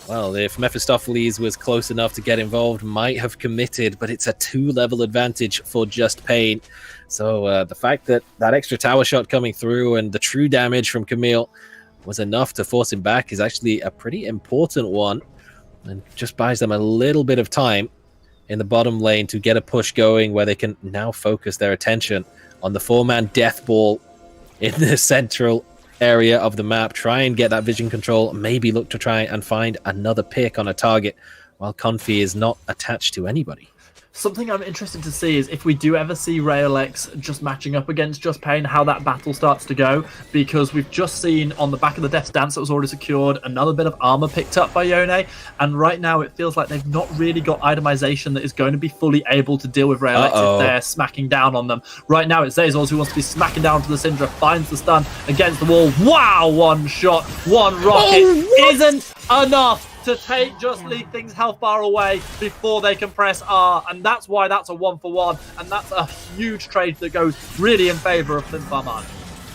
well, if Mephistopheles was close enough to get involved, might have committed, but it's a 2-level advantage for Just Pain. So the fact that that extra tower shot coming through and the true damage from Camille was enough to force him back is actually a pretty important one, and just buys them a little bit of time in the bottom lane to get a push going where they can now focus their attention on the 4-man death ball in the central area of the map, try and get that vision control, maybe look to try and find another pick on a target while Confi is not attached to anybody. Something I'm interested to see is if we do ever see Raelex just matching up against Just Pain, how that battle starts to go, because we've just seen on the back of the Death's Dance that was already secured, another bit of armor picked up by Yone, and right now it feels like they've not really got itemization that is going to be fully able to deal with Raelex if they're smacking down on them. Right now it's Zezors who wants to be smacking down to the Syndra, finds the stun against the wall. Wow, one shot, one rocket isn't enough to take Just League Things health bar away before they can press R, and that's why that's a 1-for-1, and that's a huge trade that goes really in favor of Plymouth Armada.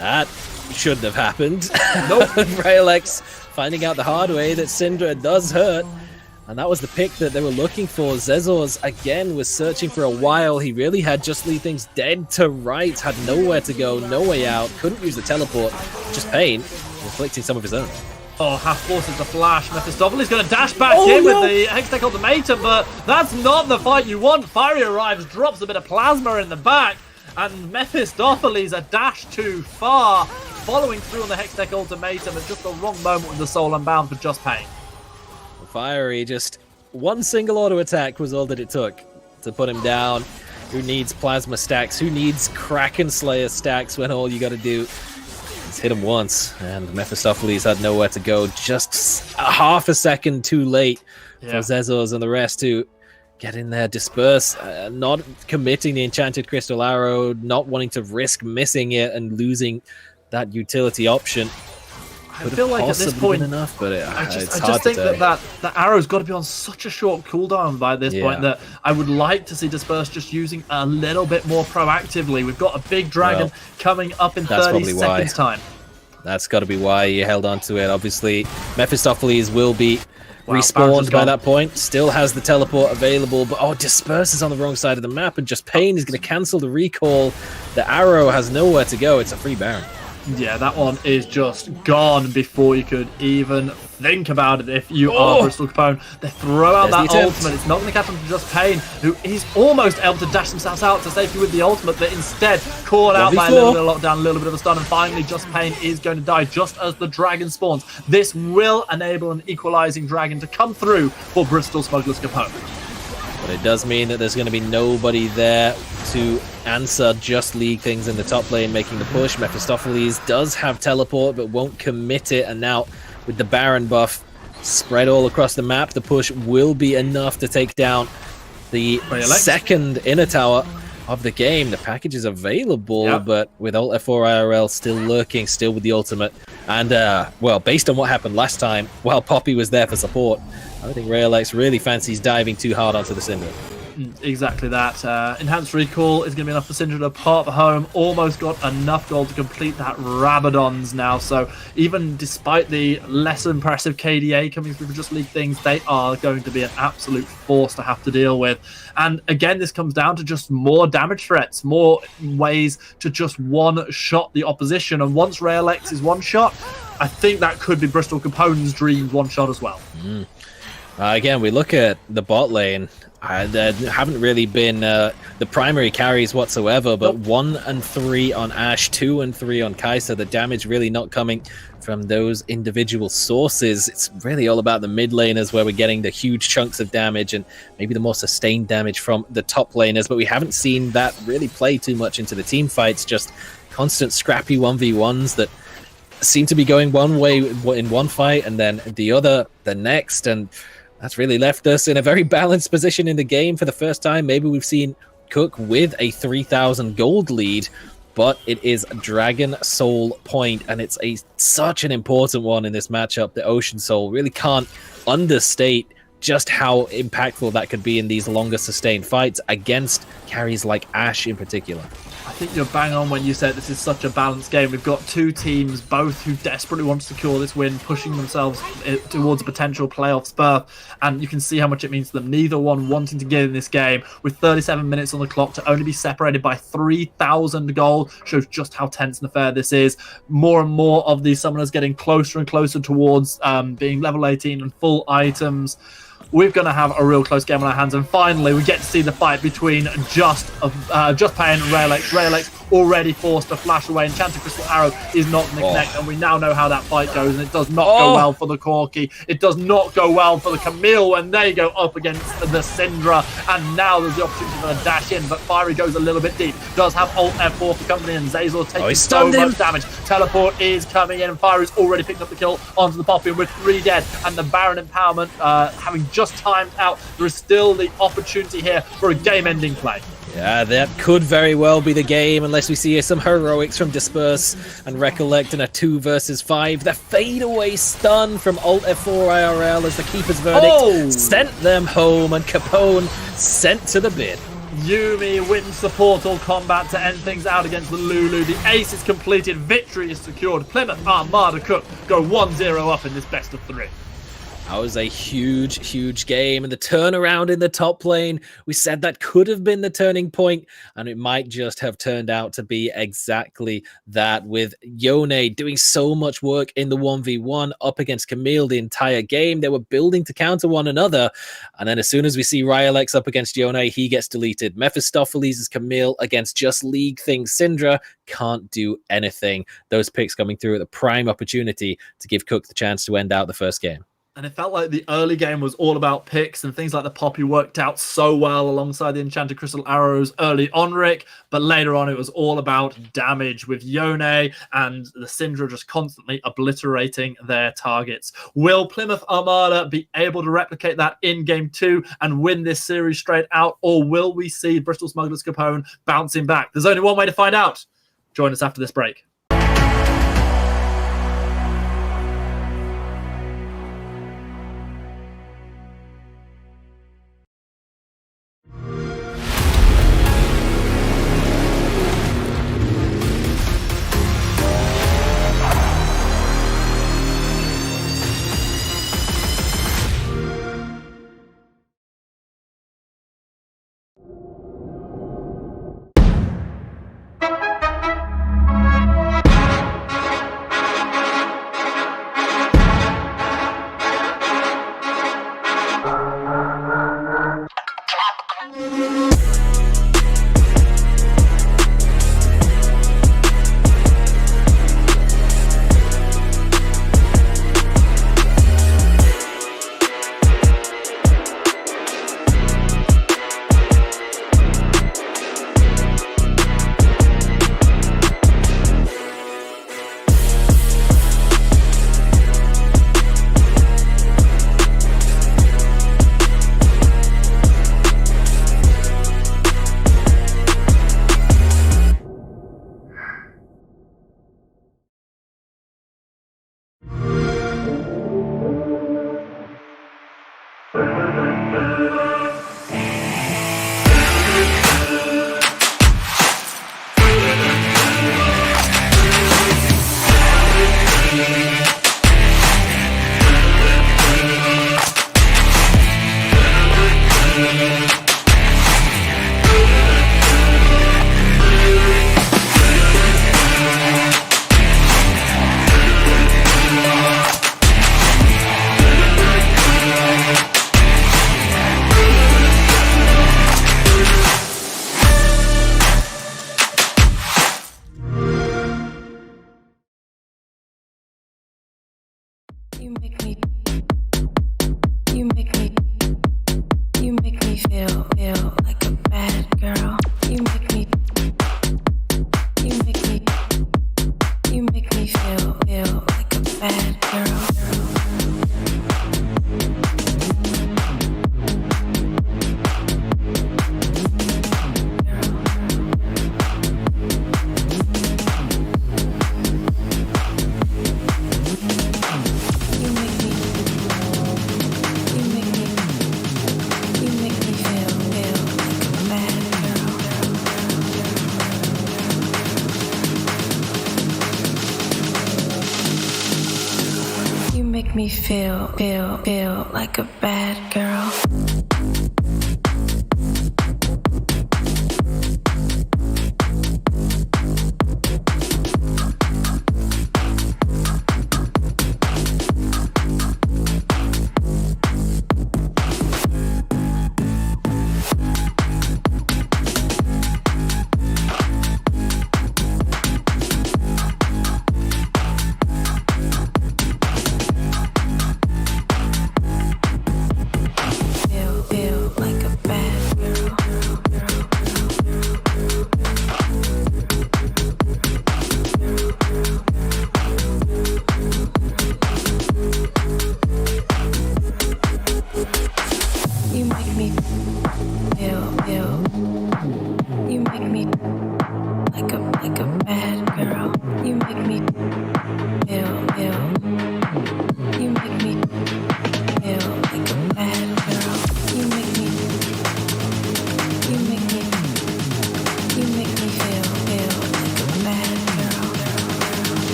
That shouldn't have happened. Nope. Raelex finding out the hard way that Syndra does hurt, and that was the pick that they were looking for. Zezors again was searching for a while. He really had Just League Things dead to rights, had nowhere to go, no way out, couldn't use the teleport. Just Pain inflicting some of his own. Oh, half forces the flash. Mephistopheles going to dash back in with the Hextech Ultimatum, but that's not the fight you want. Fiery arrives, drops a bit of plasma in the back, and Mephistopheles a dash too far, following through on the Hextech Ultimatum at just the wrong moment with the Soul Unbound for Just Pain. Fiery, just one single auto attack was all that it took to put him down. Who needs plasma stacks? Who needs Kraken Slayer stacks when all you got to do hit him once, and Mephistopheles had nowhere to go. Just a half a second too late for Zezors and the rest to get in there, disperse, not committing the Enchanted Crystal Arrow, not wanting to risk missing it and losing that utility option. I feel like at this point, enough, but I just think that arrow's got to be on such a short cooldown by this point that I would like to see Disperse just using a little bit more proactively. We've got a big dragon coming up in 30 seconds time. That's got to be why you held on to it. Obviously, Mephistopheles will be respawned by that point. Still has the teleport available, but Disperse is on the wrong side of the map, and Just Pain is going to cancel the recall. The arrow has nowhere to go. It's a free Baron. Yeah, that one is just gone before you could even think about it. If you are Bristol Capone, they throw out There's that the ultimate. It's not going to catch them to Just Pain, who is almost able to dash themselves out to safety with the ultimate, but instead caught out by a little bit of lockdown, a little bit of a stun, and finally Just Pain is going to die just as the dragon spawns. This will enable an equalizing dragon to come through for Bristol Smugglers Capone. But it does mean that there's going to be nobody there to answer Just League things in the top lane, making the push. Mephistopheles does have teleport, but won't commit it. And now, with the Baron buff spread all across the map, the push will be enough to take down the second inner tower of the game. The package is available, but with Alt F4 IRL still lurking, still with the ultimate. And, well, based on what happened last time, while Poppy was there for support, I don't think RailX really fancies diving too hard onto the Syndra. Exactly that. Enhanced Recall is going to be enough for Syndra to part home. Almost got enough gold to complete that Rabadons now. So even despite the less impressive KDA coming through for Just League things, they are going to be an absolute force to have to deal with. And again, this comes down to just more damage threats, more ways to just one-shot the opposition. And once RailX is one-shot, I think that could be Bristol Capone's dream one-shot as well. Again, we look at the bot lane. There haven't really been the primary carries whatsoever, but 1 and 3 on Ashe, 2 and 3 on Kai'Sa. The damage really not coming from those individual sources. It's really all about the mid laners where we're getting the huge chunks of damage and maybe the more sustained damage from the top laners, but we haven't seen that really play too much into the team fights, just constant scrappy 1v1s that seem to be going one way in one fight and then the other the next, and that's really left us in a very balanced position in the game for the first time. Maybe we've seen Cook with a 3,000 gold lead, but it is Dragon Soul point, and it's such an important one in this matchup. The Ocean Soul really can't understate just how impactful that could be in these longer sustained fights against carries like Ashe in particular. I think you're bang on when you said this is such a balanced game. We've got two teams, both who desperately want to secure this win, pushing themselves towards a potential playoff berth, and you can see how much it means to them. Neither one wanting to get in this game. With 37 minutes on the clock, to only be separated by 3,000 gold shows just how tense and fair this is. More and more of these summoners getting closer and closer towards being level 18 and full items. We're going to have a real close game on our hands, and finally we get to see the fight between Just Pain and RailX. RailX already forced to flash away. Enchanted Crystal Arrow is not in the connect, and we now know how that fight goes, and it does not go well for the Corki. It does not go well for the Camille when they go up against the Syndra, and now there's the opportunity for a dash in, but Fiery goes a little bit deep. Does have Alt F4 for company, and Zazor taking so much damage. Teleport is coming in, and Fiery's already picked up the kill onto the Poppy with 3 dead, and the Baron Empowerment having just timed out. There is still the opportunity here for a game-ending play. Yeah, that could very well be the game unless we see some heroics from Disperse and Recollect in a 2 versus 5. The fadeaway stun from Alt F4 IRL as the Keeper's Verdict sent them home, and Capone sent to the bid. Yuumi wins the Portal combat to end things out against the Lulu. The ace is completed, victory is secured. Plymouth, Armada, Cook go 1-0 up in this best of 3. That was a huge game, and the turnaround in the top lane, we said that could have been the turning point, and it might just have turned out to be exactly that, with Yone doing so much work in the 1v1 up against Camille the entire game. They were building to counter one another, and then as soon as we see RyleX up against Yone, he gets deleted. Mephistopheles is Camille against Just League things. Syndra can't do anything. Those picks coming through at the prime opportunity to give Cook the chance to end out the first game. And it felt like the early game was all about picks, and things like the Poppy worked out so well alongside the Enchanted Crystal Arrows early on, Rick. But later on, it was all about damage with Yone and the Syndra just constantly obliterating their targets. Will Plymouth Armada be able to replicate that in Game 2 and win this series straight out? Or will we see Bristol Smugglers Capone bouncing back? There's only one way to find out. Join us after this break. You make me you make me feel like a bad girl. You make me feel like a bad girl. Make me feel like a bad girl.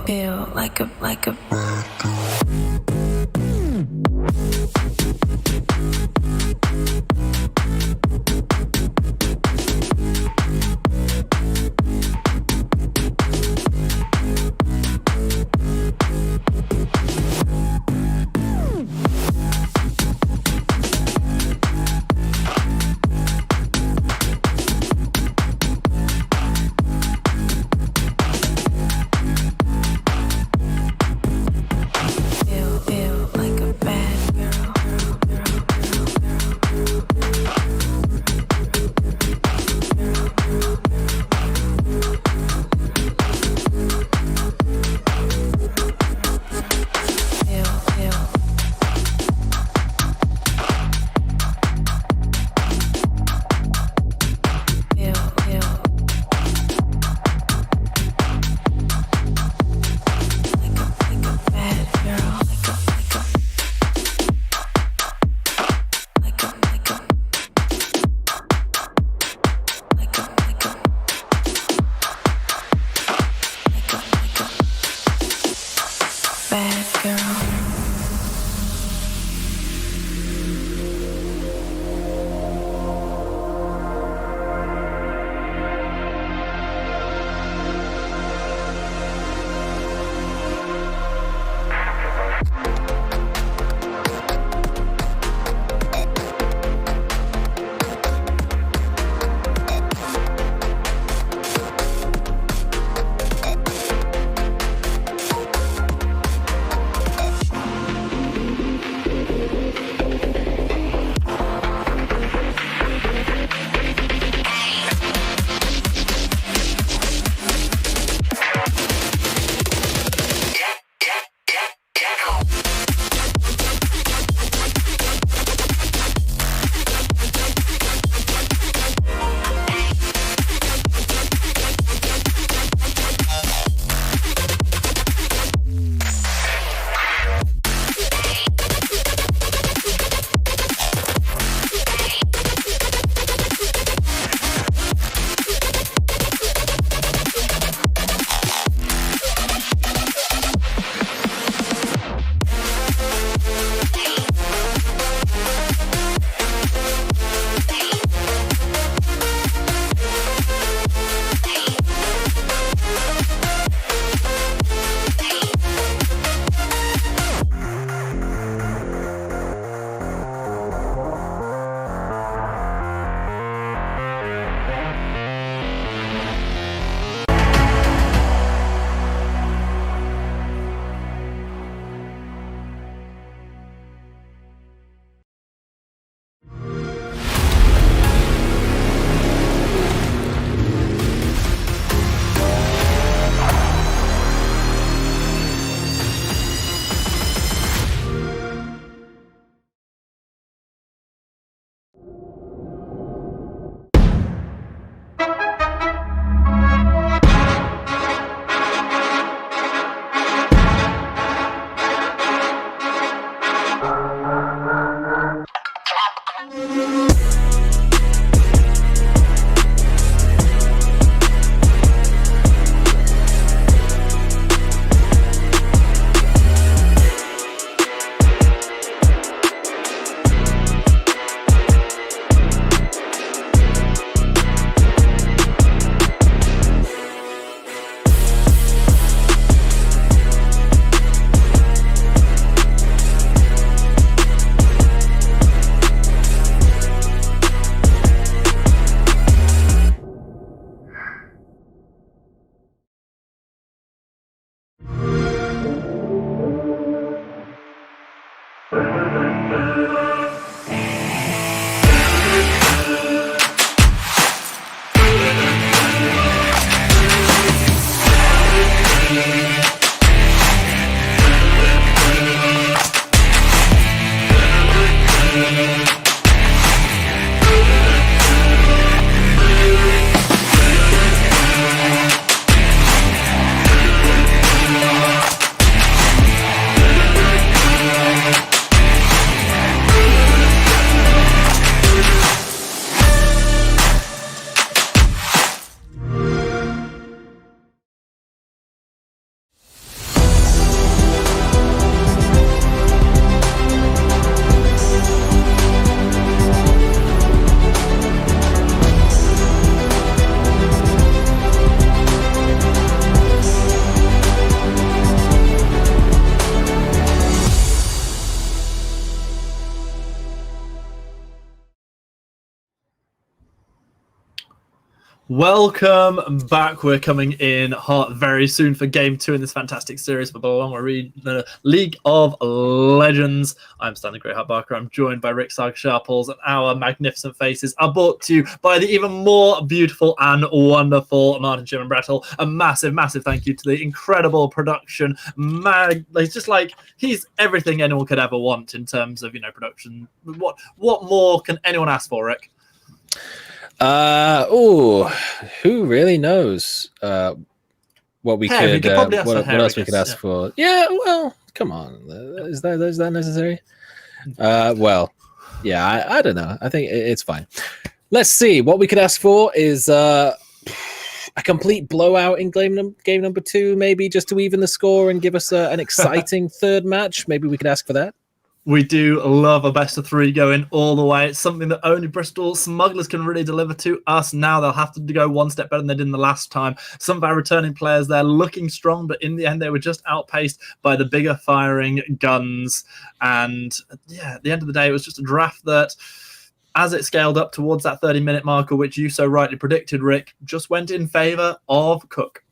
Feel like a feel Welcome back. We're coming in hot very soon for game 2 in this fantastic series for the League of Legends. I'm Stanley Greyheart Barker. I'm joined by Rick Sharples, and our magnificent faces are brought to you by the even more beautiful and wonderful Martin Sherman Brattle. A massive, massive thank you to the incredible production. It's just like he's everything anyone could ever want in terms of production. What more can anyone ask for, Rick? Who really knows what we could what else we could ask for? Yeah, well, come on. Is that necessary? Well, yeah, I don't know. I think it's fine. Let's see. What we could ask for is a complete blowout in game number 2, maybe just to even the score and give us an exciting third match. Maybe we could ask for that. We do love a best of 3 going all the way. It's something that only Bristol Smugglers can really deliver to us now. They'll have to go one step better than they did in the last time. Some of our returning players, they're looking strong, but in the end, they were just outpaced by the bigger firing guns. And yeah, at the end of the day, it was just a draft that, as it scaled up towards that 30-minute marker, which you so rightly predicted, Rick, just went in favor of Cook.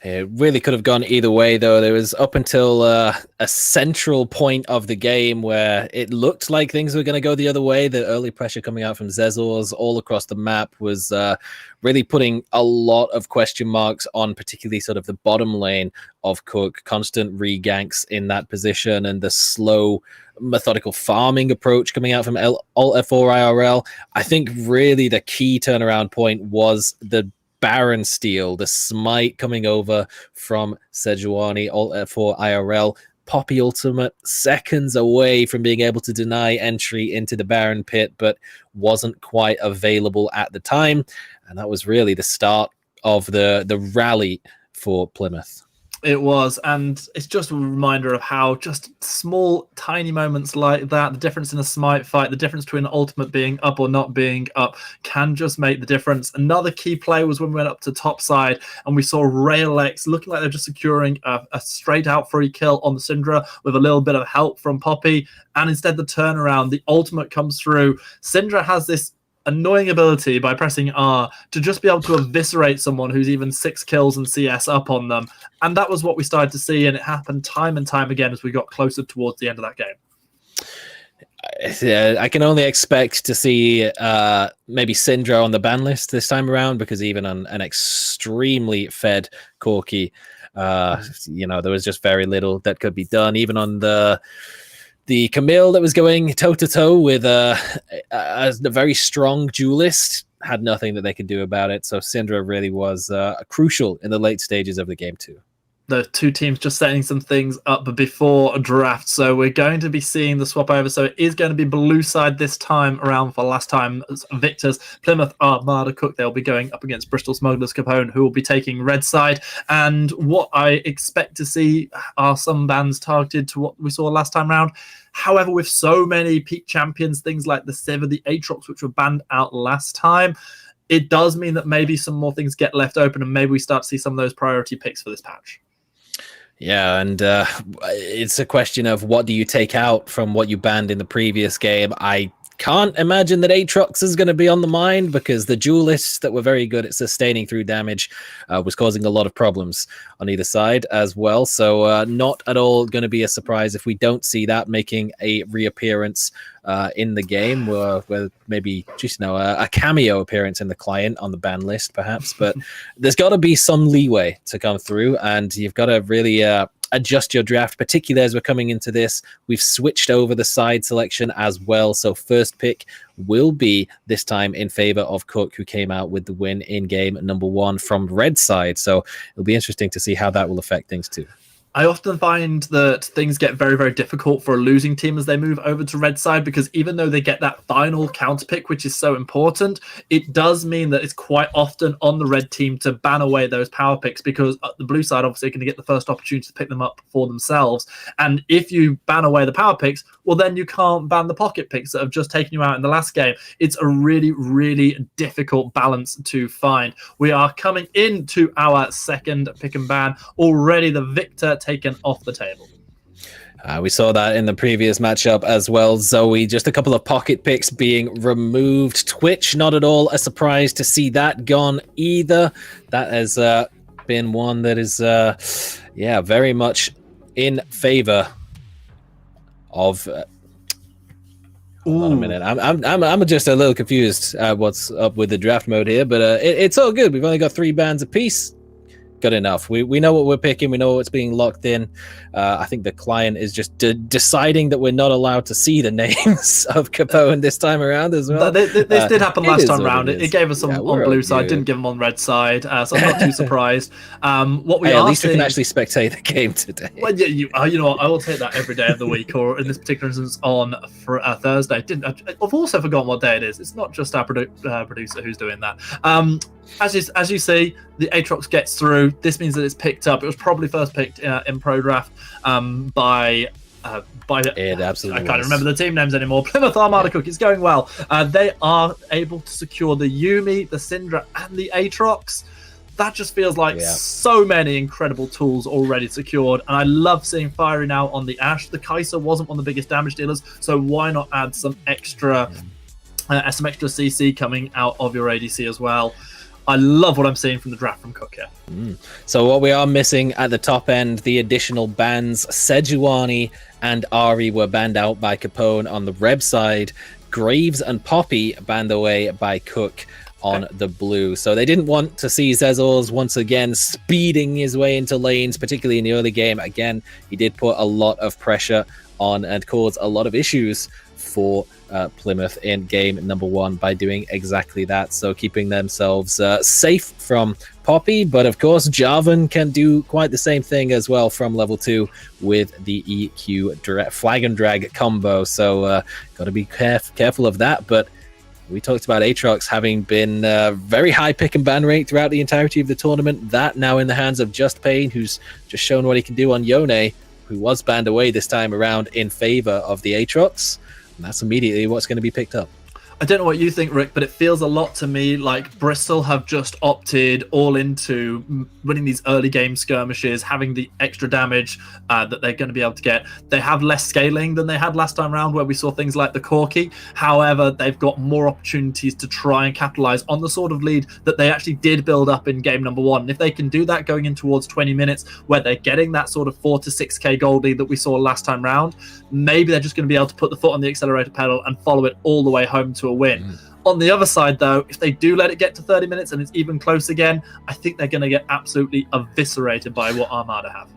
It really could have gone either way, though. There was up until a central point of the game where it looked like things were going to go the other way. The early pressure coming out from Zezors all across the map was really putting a lot of question marks on particularly sort of the bottom lane of Cook. Constant reganks in that position and the slow, methodical farming approach coming out from Alt F4 IRL. I think really the key turnaround point was the Baron steal, the smite coming over from Sejuani, Alt F4 IRL. Poppy ultimate seconds away from being able to deny entry into the Baron pit, but wasn't quite available at the time. And that was really the start of the rally for Plymouth. It was, and it's just a reminder of how just small, tiny moments like that, the difference in a smite fight, the difference between ultimate being up or not being up, can just make the difference. Another key play was when we went up to top side, and we saw Raelex looking like they're just securing a straight-out free kill on the Syndra with a little bit of help from Poppy, and instead the turnaround, the ultimate comes through. Syndra has this annoying ability by pressing R to just be able to eviscerate someone who's even 6 kills and CS up on them. And that was what we started to see, and it happened time and time again as we got closer towards the end of that game. I can only expect to see maybe Syndra on the ban list this time around, because even on an extremely fed Corki, there was just very little that could be done. Even on the Camille that was going toe-to-toe with a very strong duelist, had nothing that they could do about it. So Syndra really was crucial in the late stages of the game too. The two teams just setting some things up before a draft. So we're going to be seeing the swap over. So it is going to be blue side this time around for last time. Victors, Plymouth, Armada, Cook. They'll be going up against Bristol Smugglers, Capone, who will be taking red side. And what I expect to see are some bans targeted to what we saw last time round. However, with so many peak champions, things like the Civ, the Aatrox, which were banned out last time, it does mean that maybe some more things get left open, and maybe we start to see some of those priority picks for this patch. Yeah, and it's a question of what do you take out from what you banned in the previous game. I can't imagine that Aatrox is going to be on the mind, because the duelists that were very good at sustaining through damage was causing a lot of problems on either side as well. So not at all going to be a surprise if we don't see that making a reappearance in the game, where maybe just a cameo appearance in the client on the ban list perhaps. But there's got to be some leeway to come through, and you've got to really adjust your draft, particularly as we're coming into this. We've switched over the side selection as well, so first pick will be this time in favor of Cook, who came out with the win in game number 1 from red side. So it'll be interesting to see how that will affect things too. I often find that things get very, very difficult for a losing team as they move over to red side, because even though they get that final counter pick, which is so important, it does mean that it's quite often on the red team to ban away those power picks, because the blue side obviously are going to get the first opportunity to pick them up for themselves. And if you ban away the power picks, well, then you can't ban the pocket picks that have just taken you out in the last game. It's a really, really difficult balance to find. We are coming into our second pick and ban. Already the victor taken off the table. We saw that in the previous matchup as well, Zoe. Just a couple of pocket picks being removed. Twitch, not at all a surprise to see that gone either. That has been one that is, very much in favor of. Hold on a minute. I'm just a little confused what's up with the draft mode here, but it's all good. We've only got 3 bands apiece. Good enough. We know what we're picking. We know what's being locked in. I think the client is just deciding that we're not allowed to see the names of Capone this time around as well. This did happen last time round. It gave us some on blue side, didn't give them on red side, so I'm not too surprised. What we at least we can actually spectate the game today. Well, yeah, you know what? I will take that every day of the week, or in this particular instance on Thursday. I've also forgotten what day it is. It's not just our producer who's doing that. As you see, the Aatrox gets through. This means that it's picked up. It was probably first picked in Pro Draft by it absolutely I can't remember the team names anymore. Plymouth Armada Cook. It's going well. They are able to secure the Yuumi, the Syndra, and the Aatrox. That just feels like so many incredible tools already secured, and I love seeing Fiery now on the Ashe. The Kai'Sa wasn't one of the biggest damage dealers, so why not add some extra CC coming out of your ADC as well? I love what I'm seeing from the draft from Cook here. So what we are missing at the top end, the additional bans, Sejuani and Ari were banned out by Capone on the Reb side. Graves and Poppy banned away by Cook on the blue. So they didn't want to see Zezors once again speeding his way into lanes, particularly in the early game. Again, he did put a lot of pressure on and cause a lot of issues for Plymouth in game number 1 by doing exactly that. So keeping themselves safe from Poppy, but of course Jarvan can do quite the same thing as well from level 2 with the EQ flag and drag combo. So got to be careful of that. But we talked about Aatrox having been very high pick and ban rate throughout the entirety of the tournament. That now in the hands of Just Pain, who's just shown what he can do on Yone, who was banned away this time around in favor of the Aatrox. And that's immediately what's going to be picked up. I don't know what you think, Rick, but it feels a lot to me like Bristol have just opted all into winning these early game skirmishes, having the extra damage that they're going to be able to get. They have less scaling than they had last time around, where we saw things like the Corki. However, they've got more opportunities to try and capitalize on the sort of lead that they actually did build up in game number 1. And if they can do that going in towards 20 minutes, where they're getting that sort of 4 to 6k gold lead that we saw last time round, maybe they're just going to be able to put the foot on the accelerator pedal and follow it all the way home to a win. On the other side, though, if they do let it get to 30 minutes and it's even close again, I think they're going to get absolutely eviscerated by what Armada have.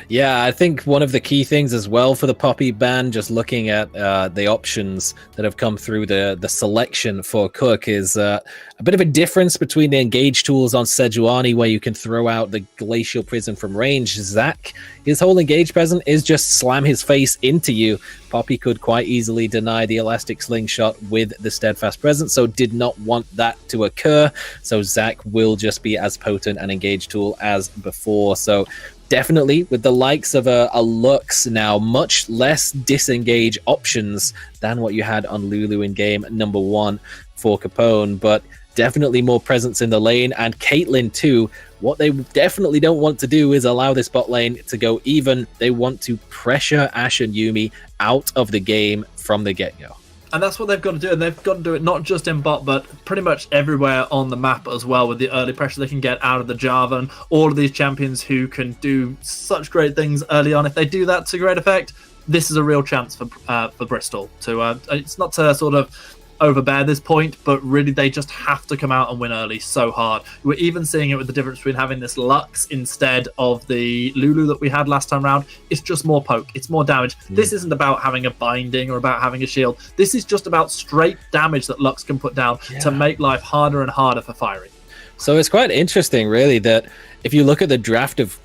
Yeah, I think one of the key things as well for the Poppy ban, just looking at the options that have come through the selection for Cook, is a bit of a difference between the engage tools on Sejuani, where you can throw out the Glacial Prison from range. Zach, his whole engage present is just slam his face into you. Poppy could quite easily deny the Elastic Slingshot with the Steadfast Presence, so did not want that to occur. So Zach will just be as potent an engage tool as before. So definitely with the likes of a Lux now, much less disengage options than what you had on Lulu in game number 1 for Capone, but definitely more presence in the lane. And Caitlyn too. What they definitely don't want to do is allow this bot lane to go even. They want to pressure Ashe and Yuumi out of the game from the get-go. And that's what they've got to do, and they've got to do it not just in bot, but pretty much everywhere on the map as well, with the early pressure they can get out of the Jarvan. All of these champions who can do such great things early on. If they do that to great effect, this is a real chance for Bristol to. It's not to sort of overbear this point, but really they just have to come out and win early so hard. We're even seeing it with the difference between having this Lux instead of the Lulu that we had last time round. It's just more poke, it's more damage. This isn't about having a binding or about having a shield. This is just about straight damage that Lux can put down to make life harder and harder for Fiery. So it's quite interesting, really, that if you look at the draft of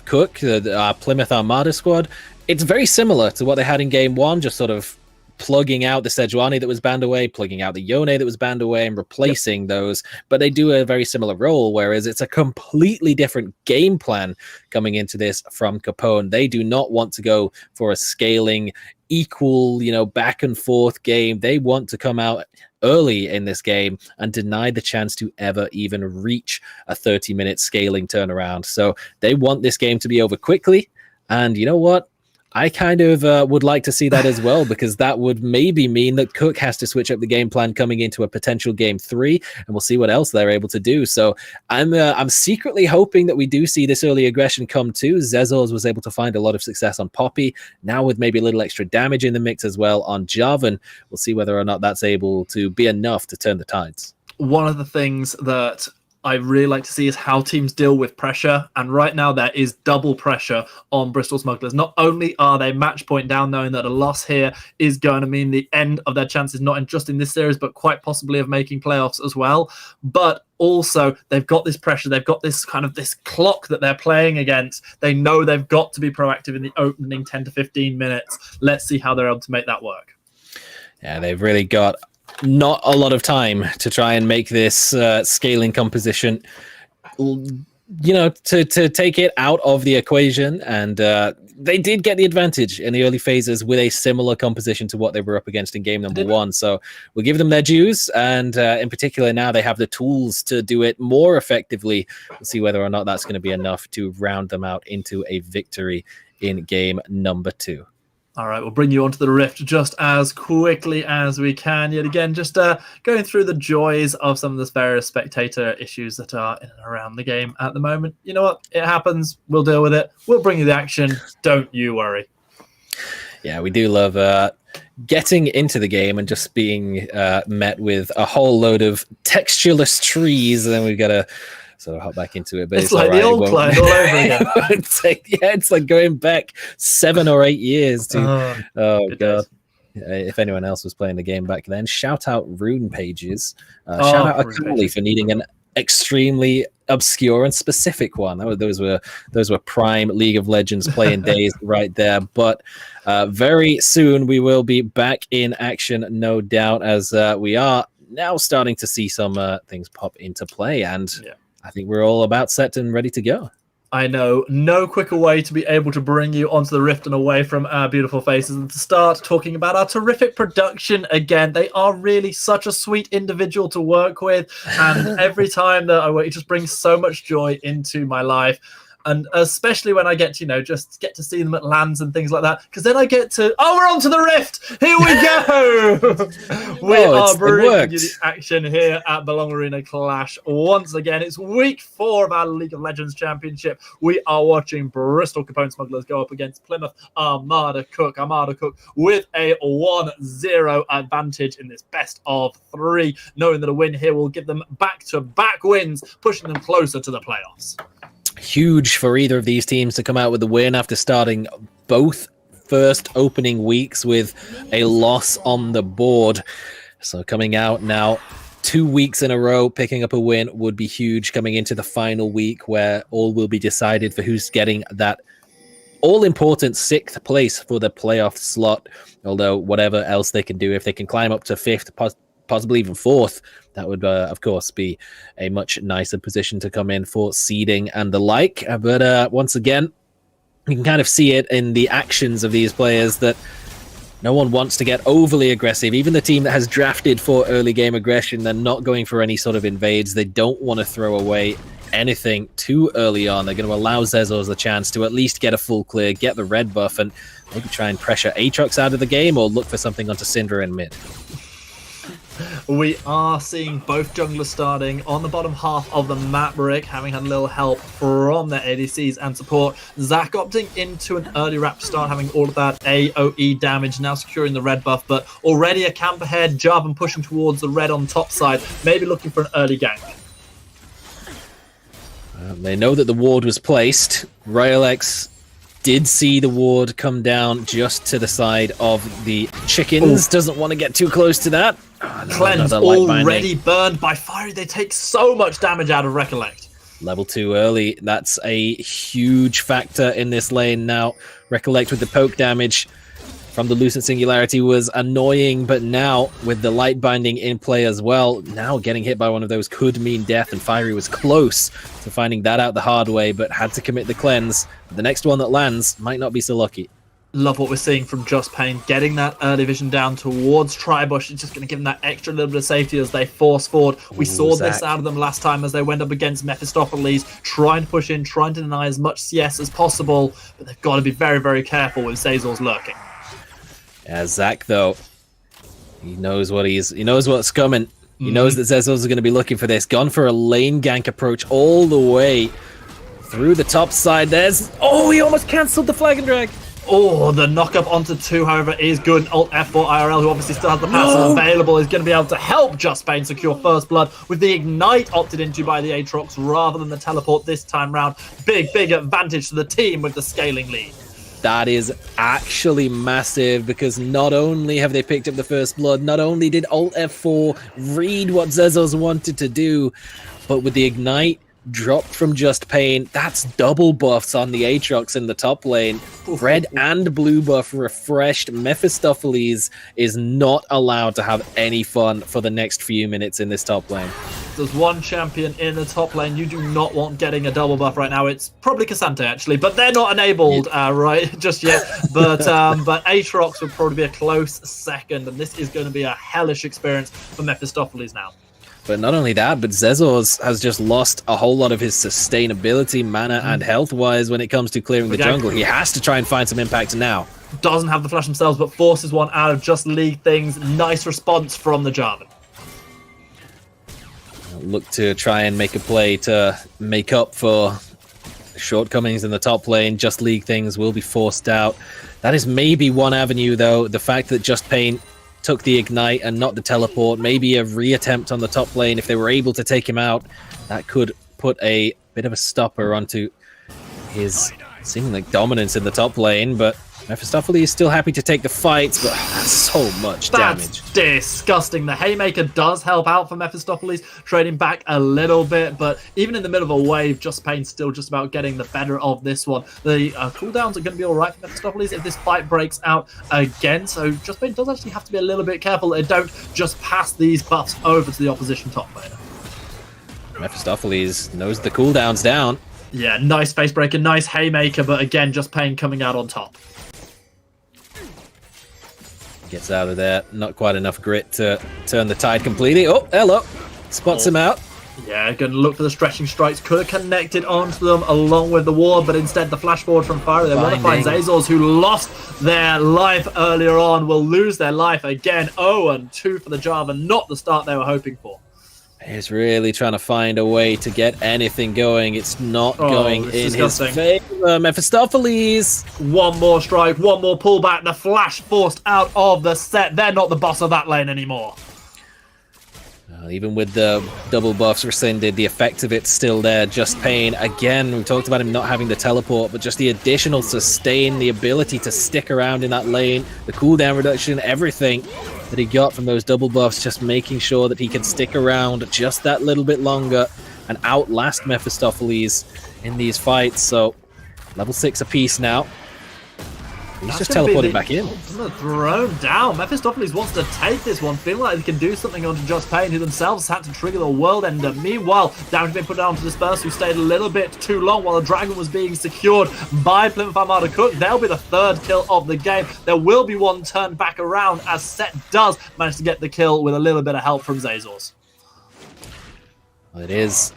Cook, the Plymouth Armada squad, it's very similar to what they had in game 1, just sort of plugging out the Sejuani that was banned away, plugging out the Yone that was banned away, and replacing those. But they do a very similar role, whereas it's a completely different game plan coming into this from Capone. They do not want to go for a scaling, equal, back and forth game. They want to come out early in this game and deny the chance to ever even reach a 30-minute scaling turnaround. So they want this game to be over quickly. And you know what? I kind of would like to see that as well, because that would maybe mean that Cook has to switch up the game plan coming into a potential game 3, and we'll see what else they're able to do. So I'm secretly hoping that we do see this early aggression come too. Zezors was able to find a lot of success on Poppy, now with maybe a little extra damage in the mix as well on Jarvan. We'll see whether or not that's able to be enough to turn the tides. One of the things that I really like to see is how teams deal with pressure. And right now there is double pressure on Bristol Smugglers. Not only are they match point down, knowing that a loss here is going to mean the end of their chances, not just in this series, but quite possibly of making playoffs as well. But also they've got this pressure. They've got this kind of this clock that they're playing against. They know they've got to be proactive in the opening 10 to 15 minutes. Let's see how they're able to make that work. Yeah, they've really got not a lot of time to try and make this scaling composition, to take it out of the equation. And they did get the advantage in the early phases with a similar composition to what they were up against in game number 1. So we'll give them their dues. And in particular, now they have the tools to do it more effectively. We'll see whether or not that's going to be enough to round them out into a victory in game number 2. All right, we'll bring you onto the Rift just as quickly as we can. Yet again, just going through the joys of some of the various spectator issues that are in and around the game at the moment. You know what? It happens. We'll deal with it. We'll bring you the action. Don't you worry. Yeah, we do love getting into the game and just being met with a whole load of textureless trees. And then we've got to sort of hop back into it, but it's like the old client all over again. It's like going back 7 or 8 years to oh god. If anyone else was playing the game back then, shout out Rune Pages. Shout out Akali for needing an extremely obscure and specific one. Those were prime League of Legends playing days right there. But very soon we will be back in action, no doubt, as we are now starting to see some things pop into play. And I think we're all about set and ready to go. I know no quicker way to be able to bring you onto the Rift and away from our beautiful faces than to start talking about our terrific production again. They are really such a sweet individual to work with, and every time that I work, it just brings so much joy into my life. And especially when I get to, just get to see them at LANs and things like that, because then I get to, we're on to the Rift. Here we go. We are bringing you the action here at Belong Arena Clash. Once again, it's week 4 of our League of Legends Championship. We are watching Bristol Capone Smugglers go up against Plymouth Armada Cook. Armada Cook with a 1-0 advantage in this best of 3, knowing that a win here will give them back-to-back wins, pushing them closer to the playoffs. Huge for either of these teams to come out with a win after starting both first opening weeks with a loss on the board. So coming out now 2 weeks in a row, picking up a win would be huge coming into the final week, where all will be decided for who's getting that all-important 6th place for the playoff slot. Although whatever else they can do, if they can climb up to 5th, possibly even 4th, that would, of course, be a much nicer position to come in for seeding and the like. But once again, you can kind of see it in the actions of these players that no one wants to get overly aggressive. Even the team that has drafted for early game aggression, they're not going for any sort of invades. They don't want to throw away anything too early on. They're going to allow Zezos the chance to at least get a full clear, get the red buff, and maybe try and pressure Aatrox out of the game or look for something onto Syndra in mid. We are seeing both junglers starting on the bottom half of the map, Rick, having had a little help from their ADCs and support. Zac opting into an early wrap start, having all of that AoE damage, now securing the red buff, but already a camp ahead, Jarvan pushing towards the red on top side, maybe looking for an early gank. They know that the ward was placed. Raelex did see the ward come down just to the side of the chickens. Doesn't want to get too close to that. Cleanse already burned by Fiery. They take so much damage out of Recollect. Level 2 early. That's a huge factor in this lane now. Recollect with the poke damage from the Lucent Singularity was annoying, but now with the light binding in play as well, now getting hit by one of those could mean death, and Fiery was close to finding that out the hard way, but had to commit the cleanse. The next one that lands might not be so lucky. Love what we're seeing from Just Pain, getting that early vision down towards Tribush. It's just going to give them that extra little bit of safety as they force forward. We saw this out of them last time as they went up against Mephistopheles, trying to push in, trying to deny as much CS as possible, but they've got to be very, very careful with Zazor's lurking. Yeah, Zach, though, he knows what's coming. He knows that Zazor's going to be looking for this. Gone for a lane gank approach all the way through the top side. Oh, he almost cancelled the flag and drag. Oh, the knock-up onto 2, however, is good. Alt F4 IRL, who obviously still has the passive available, is going to be able to help Just Pain secure first blood with the Ignite opted into by the Aatrox rather than the teleport this time round. Big, big advantage to the team with the scaling lead. That is actually massive, because not only have they picked up the first blood, not only did Alt F4 read what Zezos wanted to do, but with the Ignite dropped from Just Pain, that's double buffs on the Aatrox in the top lane. Red and blue buff refreshed. Mephistopheles is not allowed to have any fun for the next few minutes in this top lane. There's one champion in the top lane you do not want getting a double buff right now. It's probably Cassante, actually, but they're not enabled right just yet. But Aatrox would probably be a close second, and this is going to be a hellish experience for Mephistopheles now. But not only that, but Zezos has just lost a whole lot of his sustainability, mana, and health-wise when it comes to clearing the jungle. He has to try and find some impact now. Doesn't have the flash themselves, but forces one out of Just League things. Nice response from the Jarvan. Look to try and make a play to make up for shortcomings in the top lane. Just League things will be forced out. That is maybe one avenue, though. The fact that Just Pain took the Ignite and not the teleport, maybe a reattempt on the top lane. If they were able to take him out, that could put a bit of a stopper onto his seemingly dominance in the top lane. But Mephistopheles is still happy to take the fights, but that's so much damage. That's disgusting. The Haymaker does help out for Mephistopheles, trading back a little bit, but even in the middle of a wave, Just Pain still just about getting the better of this one. The cooldowns are going to be all right for Mephistopheles if this fight breaks out again, so Just Pain does actually have to be a little bit careful that they don't just pass these buffs over to the opposition top laner. Mephistopheles knows the cooldowns down. Yeah, nice face breaker, nice Haymaker, but again, Just Pain coming out on top. Gets out of there. Not quite enough grit to turn the tide completely. Oh, hello. Spots him out. Yeah, going to look for the stretching strikes. Could have connected onto them along with the ward, but instead the flash forward from Fire. They want to find Zazors, who lost their life earlier on, will lose their life again. 0-2 for the Jarvan. Not the start they were hoping for. He's really trying to find a way to get anything going. It's not going in his favor. Mephistopheles. One more strike, one more pullback. The flash forced out of the set. They're not the boss of that lane anymore. Even with the double buffs rescinded, the effect of it's still there. Just Pain, again, we talked about him not having the teleport, but just the additional sustain, the ability to stick around in that lane, the cooldown reduction, everything that he got from those double buffs, just making sure that he can stick around just that little bit longer and outlast Mephistopheles in these fights. So, level 6 apiece now. He's just teleported back in. Thrown down. Mephistopheles wants to take this one, feeling like they can do something onto Just Pain, who themselves had to trigger the World Ender. Meanwhile, damage being put down to Disperse, who stayed a little bit too long while the Dragon was being secured by Plymouth Armada Cook. They'll be the third kill of the game. There will be one turn back around, as Set does manage to get the kill with a little bit of help from Zazors. Well, it is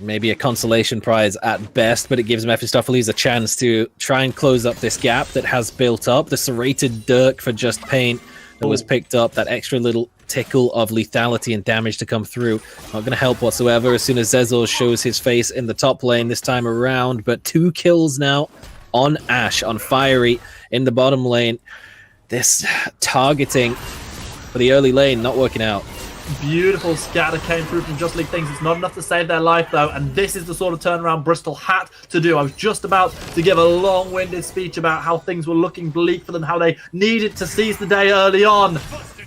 maybe a consolation prize at best, but it gives Mephistopheles a chance to try and close up this gap that has built up. The serrated Dirk for Just Pain that was picked up, that extra little tickle of lethality and damage to come through. Not going to help whatsoever as soon as Zezor shows his face in the top lane this time around, but 2 kills now on Ashe, on Fiery in the bottom lane. This targeting for the early lane not working out. Beautiful scatter came through from Just League things. It's not enough to save their life, though, and this is the sort of turnaround Bristol had to do. I was just about to give a long-winded speech about how things were looking bleak for them, how they needed to seize the day early on.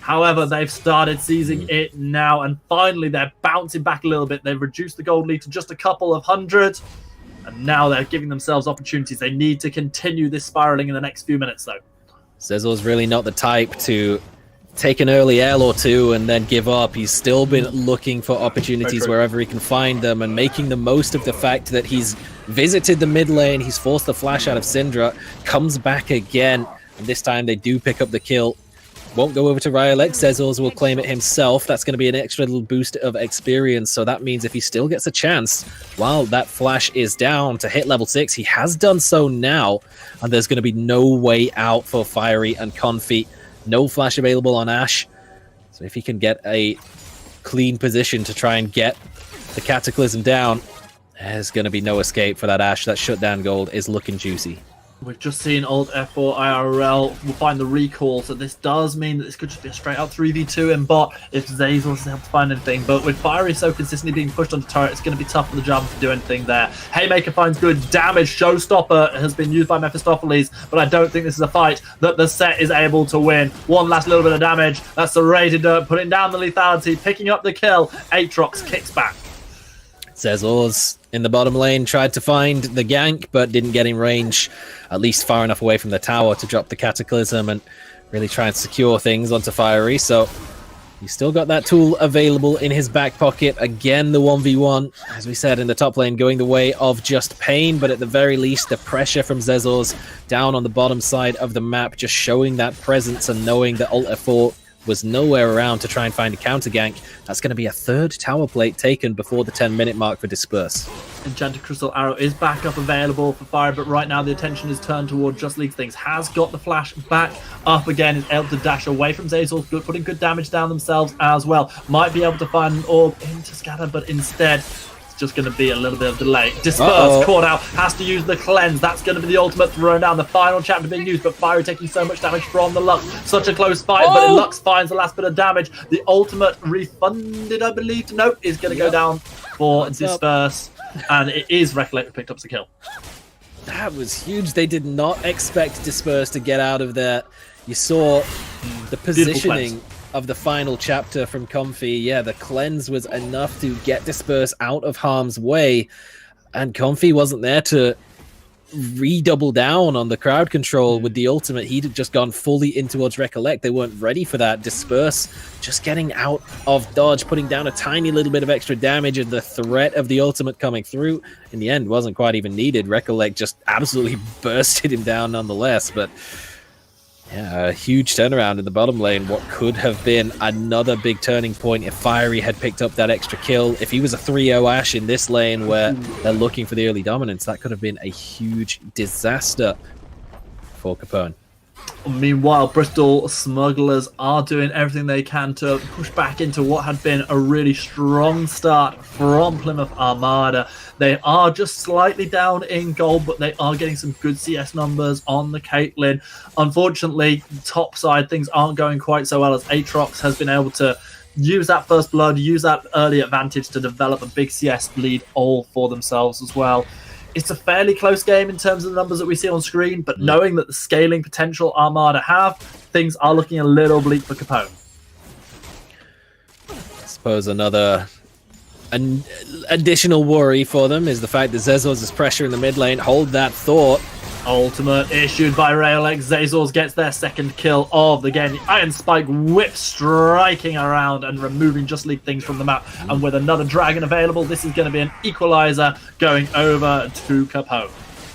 However, they've started seizing it now, and finally they're bouncing back a little bit. They've reduced the gold lead to just a couple of hundred, and now they're giving themselves opportunities. They need to continue this spiraling in the next few minutes, though. Zezor's really not the type to take an early L or two and then give up. He's still been looking for opportunities wherever he can find them and making the most of the fact that he's visited the mid lane, he's forced the flash out of Syndra, comes back again And this time they do pick up the kill. Won't go over to Ryolex. Zezors will claim it himself. That's going to be an extra little boost of experience. So that means if he still gets a chance while that flash is down to hit level 6, he has done so now. And there's going to be no way out for Fiery and Confi. No flash available on Ash. So if he can get a clean position to try and get the Cataclysm down, there's going to be no escape for that Ash. That shutdown gold is looking juicy. We've just seen Alt F4 IRL will find the recall, so this does mean that this could just be a straight out 3v2 in bot if Zazor isn't able to find anything. But with Fiery so consistently being pushed onto turret, it's going to be tough for the Jump to do anything there. Haymaker finds good damage. Showstopper has been used by Mephistopheles, but I don't think this is a fight that the set is able to win. One last little bit of damage. That's the Rated Dirt putting down the lethality, picking up the kill. Aatrox kicks back. Zezors in the bottom lane tried to find the gank, but didn't get in range, at least far enough away from the tower to drop the Cataclysm and really try and secure things onto Fiery. So he's still got that tool available in his back pocket. Again, the 1v1, as we said, in the top lane, going the way of just pain, but at the very least, the pressure from Zezors down on the bottom side of the map, just showing that presence and knowing that Alt F4 was nowhere around to try and find a counter gank. That's going to be a third tower plate taken before the 10-minute mark for Disperse. Enchanted Crystal Arrow is back up available for Fire, but right now the attention is turned toward Just League Things. Has got the flash back up again, is able to dash away from Zazor, putting good damage down themselves as well. Might be able to find an orb into Scatter, but instead it's just going to be a little bit of delay. Disperse, caught out, has to use the cleanse. That's going to be the ultimate thrown down. The final chapter being used, but Fiery taking so much damage from the Lux. Such a close fight, but Lux finds the last bit of damage. The ultimate refunded, I believe, to note is going to go down for Disperse. And it is Recollect who picked up the kill. That was huge. They did not expect Disperse to get out of there. You saw the positioning of the final chapter from Comfy. Yeah, the cleanse was enough to get Disperse out of harm's way. And Comfy wasn't there to redouble down on the crowd control with the ultimate. He'd just gone fully in towards Recollect. They weren't ready for that. Disperse just getting out of dodge, putting down a tiny little bit of extra damage, and the threat of the ultimate coming through in the end wasn't quite even needed. Recollect just absolutely bursted him down nonetheless. But yeah, a huge turnaround in the bottom lane. What could have been another big turning point if Fiery had picked up that extra kill. If he was a 3-0 Ash in this lane where they're looking for the early dominance, that could have been a huge disaster for Capone. Meanwhile, Bristol Smugglers are doing everything they can to push back into what had been a really strong start from Plymouth Armada. They are just slightly down in gold, but they are getting some good CS numbers on the Caitlyn. Unfortunately, top side, things aren't going quite so well, as Aatrox has been able to use that first blood, use that early advantage to develop a big CS lead all for themselves as well. It's a fairly close game in terms of the numbers that we see on screen, but knowing that the scaling potential Armada have, things are looking a little bleak for Capone. I suppose an additional worry for them is the fact that Zezors is pressure in the mid lane. Hold that thought. Ultimate issued by Rayolex. Zazors gets their second kill of the game. The Iron Spike whip striking around and removing Just League Things from the map. And with another dragon available, this is going to be an equalizer going over to Capone.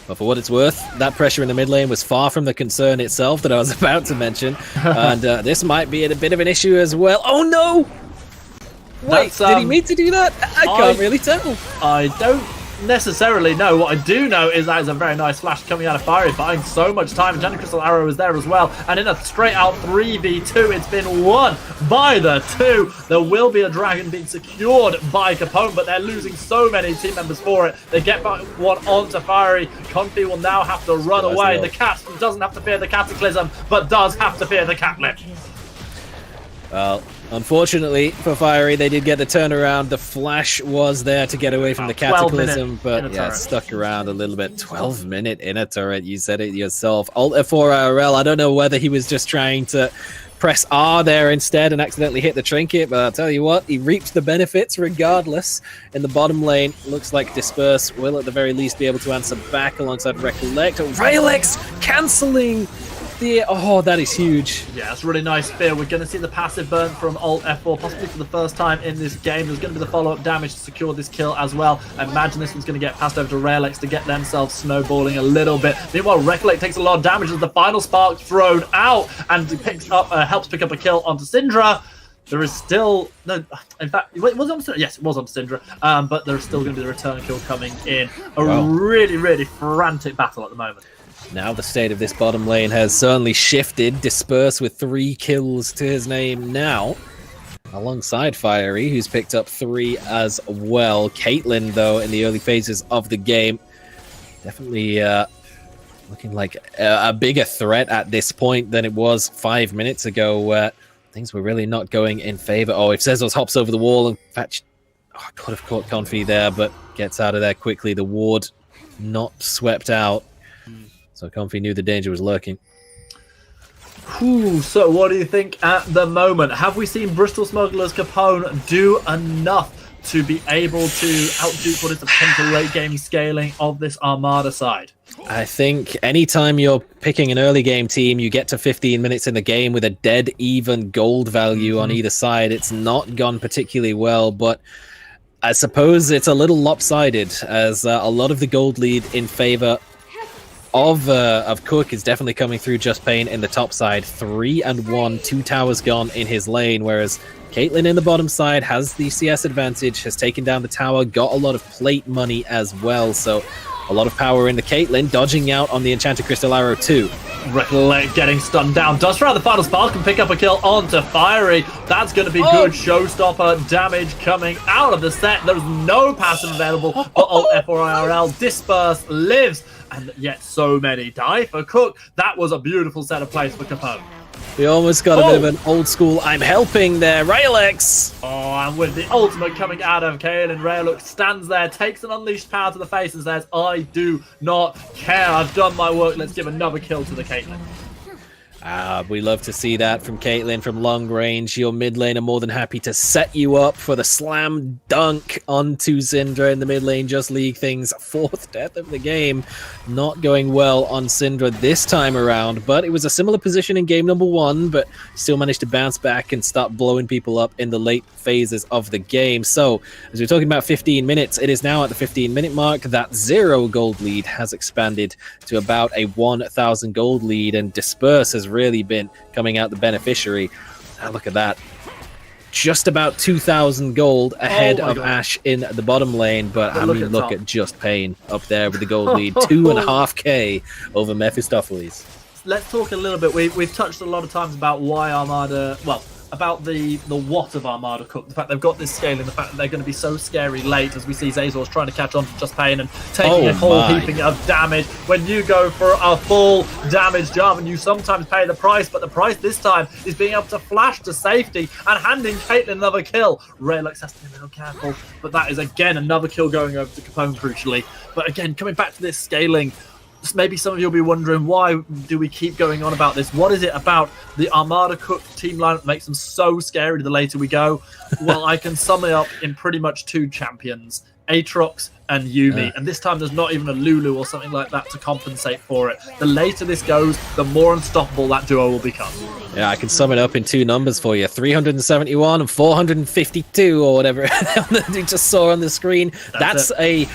But for what it's worth, that pressure in the mid lane was far from the concern itself that I was about to mention. And this might be a bit of an issue as well. Oh no! Wait, did he mean to do that? I can't really tell. I don't necessarily know. What I do know is that is a very nice flash coming out of Fiery, buying so much time. Enchanted Crystal Arrow is there as well, and in a straight out 3v2, it's been won by the two. There will be a dragon being secured by Capone, but they're losing so many team members for it. They get back one onto Fiery. Confi will now have to run away. The cat doesn't have to fear the Cataclysm, but does have to fear the Catlet. Well, unfortunately for Fiery, they did get the turnaround. The flash was there to get away from the Cataclysm, but yeah, stuck around a little bit. 12-minute inner turret, you said it yourself. Alt F4 IRL, I don't know whether he was just trying to press R there instead and accidentally hit the trinket, but I'll tell you what, he reaped the benefits regardless. In the bottom lane, looks like Disperse will at the very least be able to answer back alongside Recollect. Rayolex cancelling spear. Oh, that is huge. Yeah, it's really nice spear. We're going to see the passive burn from Alt F4, possibly for the first time in this game. There's going to be the follow-up damage to secure this kill as well. I imagine this one's going to get passed over to Raelex to get themselves snowballing a little bit. Meanwhile, Recollect takes a lot of damage as the final spark thrown out and picks up, helps pick up a kill onto Syndra. There is still no. In fact, it was on. Yes, it was on Syndra. But there's still going to be the return kill coming in. Really frantic battle at the moment. Now the state of this bottom lane has certainly shifted. Disperse with 3 kills to his name now, alongside Fiery, who's picked up 3 as well. Caitlyn, though, in the early phases of the game, definitely looking like a bigger threat at this point than it was 5 minutes ago, where things were really not going in favor. Oh, if Zezos hops over the wall, in fact, could have caught Confi there, but gets out of there quickly. The ward not swept out, so Confi knew the danger was lurking. So what do you think at the moment? Have we seen Bristol Smugglers Capone do enough to be able to outduke what is the potential late game scaling of this Armada side? I think anytime you're picking an early game team, you get to 15 minutes in the game with a dead even gold value on either side. It's not gone particularly well, but I suppose it's a little lopsided, as a lot of the gold lead in favor of Cook is definitely coming through Just Pain in the top side. 3-1, 2 towers gone in his lane, whereas Caitlyn in the bottom side has the CS advantage, has taken down the tower, got a lot of plate money as well, so a lot of power in the Caitlyn, dodging out on the Enchanted Crystal Arrow too. Recollect getting stunned down. Does try the final spark and pick up a kill onto Fiery. That's going to be good showstopper damage coming out of the set. There's no passive available for Alt F4 IRL. Disperse lives, and yet so many die for Cook. That was a beautiful set of plays for Capone. We almost got a bit of an old school I'm helping there. Raelex! Oh, and with the ultimate coming out of Kaelin, Raelex stands there, takes an unleashed power to the face and says, I do not care. I've done my work. Let's give another kill to the Caitlyn. We love to see that from Caitlyn from long range. Your mid lane are more than happy to set you up for the slam dunk onto Syndra in the mid lane. Just league things. 4th death of the game. Not going well on Syndra this time around, but it was a similar position in game number 1, but still managed to bounce back and start blowing people up in the late phases of the game. So, as we're talking about 15 minutes, it is now at the 15-minute mark. That 0 gold lead has expanded to about a 1,000 gold lead, and Disperse has really been coming out the beneficiary. Look at that. Just about 2,000 gold ahead of Ash in the bottom lane, but I mean, look at Just Pain up there with the gold lead. 2.5k over Mephistopheles. Let's talk a little bit. We've touched a lot of times about why Armada, well, about the what of Armada Cook, the fact they've got this scaling, the fact that they're going to be so scary late, as we see Zazor's trying to catch on to Just Pain and taking a whole heaping of damage. When you go for a full damage job, and you sometimes pay the price, but the price this time is being able to flash to safety and handing Caitlyn another kill. Raelex has to be a little careful, but that is again another kill going over to Capone crucially. But again, coming back to this scaling, maybe some of you will be wondering, why do we keep going on about this? What is it about the Armada Cook team lineup that makes them so scary the later we go? Well, I can sum it up in pretty much 2 champions, Aatrox and Yuumi. And this time there's not even a Lulu or something like that to compensate for it. The later this goes, the more unstoppable that duo will become. Yeah, I can sum it up in 2 numbers for you. 371 and 452 or whatever you just saw on the screen. That's a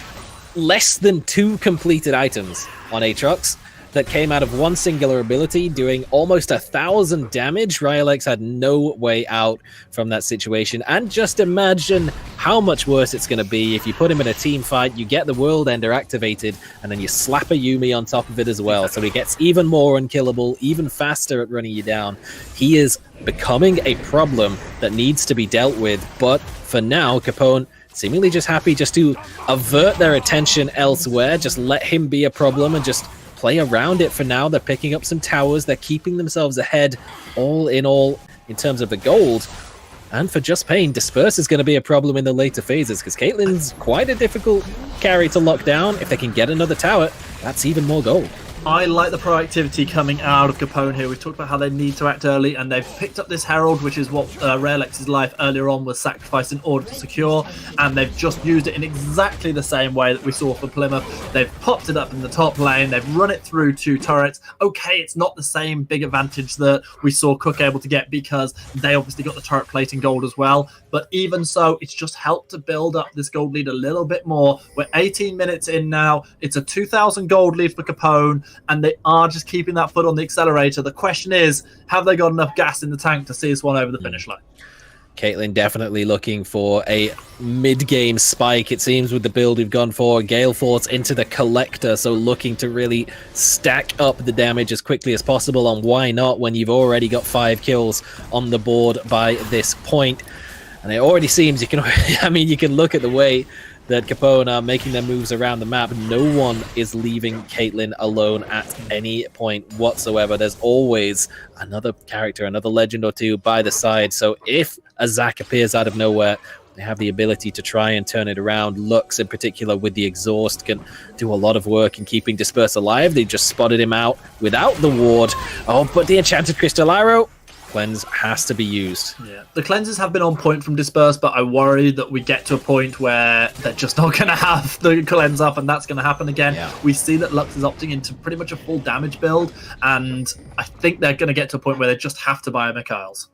less than 2 completed items on Aatrox that came out of 1 singular ability, doing almost 1,000 damage. Raelex had no way out from that situation, and just imagine how much worse it's going to be if you put him in a team fight, you get the World Ender activated, and then you slap a Yuumi on top of it as well, so he gets even more unkillable, even faster at running you down. He is becoming a problem that needs to be dealt with, but for now, Capone seemingly just happy just to avert their attention elsewhere, just let him be a problem and just play around it for now. They're picking up some towers, they're keeping themselves ahead all in terms of the gold. And for Just Pain, Disperse is going to be a problem in the later phases, because Caitlyn's quite a difficult carry to lock down. If they can get another tower, that's even more gold. I like the proactivity coming out of Capone here. We've talked about how they need to act early, and they've picked up this Herald, which is what Raelex's life earlier on was sacrificed in order to secure, and they've just used it in exactly the same way that we saw for Plymouth. They've popped it up in the top lane, they've run it through 2 turrets. Okay, it's not the same big advantage that we saw Cook able to get because they obviously got the turret plate in gold as well, but even so, it's just helped to build up this gold lead a little bit more. We're 18 minutes in now, it's a 2,000 gold lead for Capone, and they are just keeping that foot on the accelerator. The question is, have they got enough gas in the tank to see this one over the finish line? Caitlyn definitely looking for a mid-game spike, it seems, with the build we've gone for. Gale Force into the Collector, so looking to really stack up the damage as quickly as possible, and why not when you've already got 5 kills on the board by this point. And it already seems you can, I mean, you can look at the way that Capone are making their moves around the map. No one is leaving Caitlyn alone at any point whatsoever. There's always another character, another legend or two by the side. So if a Zac appears out of nowhere, they have the ability to try and turn it around. Lux, in particular, with the exhaust, can do a lot of work in keeping Disperse alive. They just spotted him out without the ward. Oh, but the Enchanted Crystal Arrow. Cleanse has to be used. Yeah, the cleanses have been on point from Disperse, but I worry that we get to a point where they're just not going to have the cleanse up, and that's going to happen again. Yeah. We see that Lux is opting into pretty much a full damage build, and I think they're going to get to a point where they just have to buy a Mikhail's.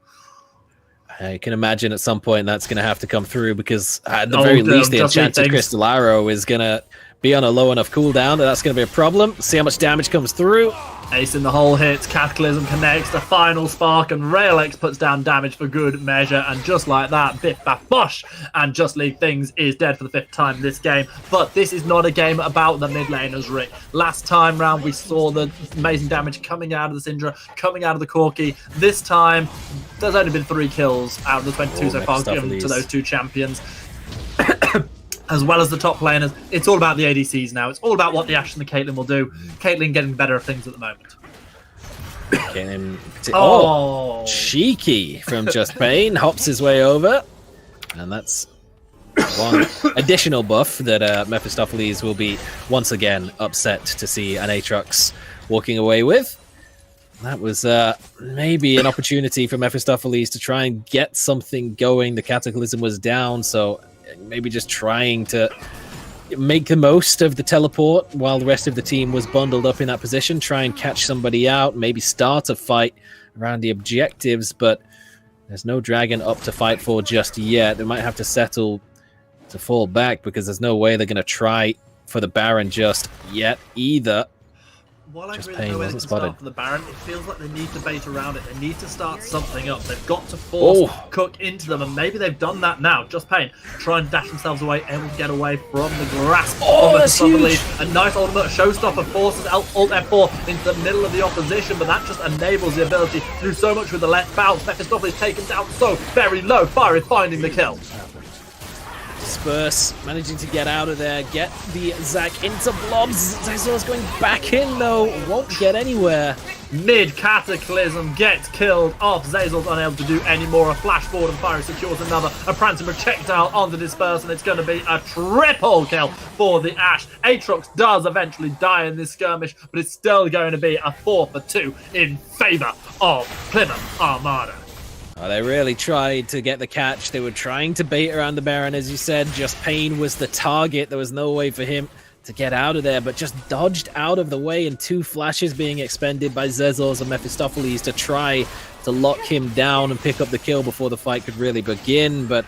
I can imagine at some point that's going to have to come through, because at the very least, the Enchanted Crystal Arrow is going to be on a low enough cooldown that that's going to be a problem. See how much damage comes through. Ace in the hole hits, Cataclysm connects, the final spark, and Raelex puts down damage for good measure, and just like that, biff baff bosh, and Just League Things is dead for the 5th time this game. But this is not a game about the mid laners, Rick. Last time round we saw the amazing damage coming out of the Syndra, coming out of the Corki. This time there's only been 3 kills out of the 22 so far given to those 2 champions. As well as the top laners. It's all about the ADCs now. It's all about what the Ashe and the Caitlyn will do. Caitlyn getting better at things at the moment. Cheeky from Just Pain. Hops his way over. And that's one additional buff that Mephistopheles will be once again upset to see an Aatrox walking away with. That was maybe an opportunity for Mephistopheles to try and get something going. The Cataclysm was down, so maybe just trying to make the most of the teleport while the rest of the team was bundled up in that position, try and catch somebody out, maybe start a fight around the objectives, but there's no dragon up to fight for just yet. They might have to settle to fall back because there's no way they're going to try for the Baron just yet either. While I really know where to start for the Baron, it feels like they need to bait around it. They need to start something up. They've got to force Cook into them, and maybe they've done that now. Just Pain try and dash themselves away, able to get away from the grasp of Mephistopheles. A nice ultimate showstopper forces Alt F4 into the middle of the opposition, but that just enables the ability to do so much with the left bounce. Mephistopheles taken down so very low. Fiery finding the kill. Disperse managing to get out of there, get the Zac into blobs. Zazor's going back in though, won't get anywhere. Mid Cataclysm gets killed off. Zazor's unable to do any more. A flash forward and Fiery secures another. A prancing projectile on the Disperse, and it's going to be a triple kill for the Ashe. Aatrox does eventually die in this skirmish, but it's still going to be a 4-for-2 in favour of Plymouth Armada. They really tried to get the catch. They were trying to bait around the Baron, as you said. Just Pain was the target. There was no way for him to get out of there, but just dodged out of the way, and 2 flashes being expended by Zezos and Mephistopheles to try to lock him down and pick up the kill before the fight could really begin. But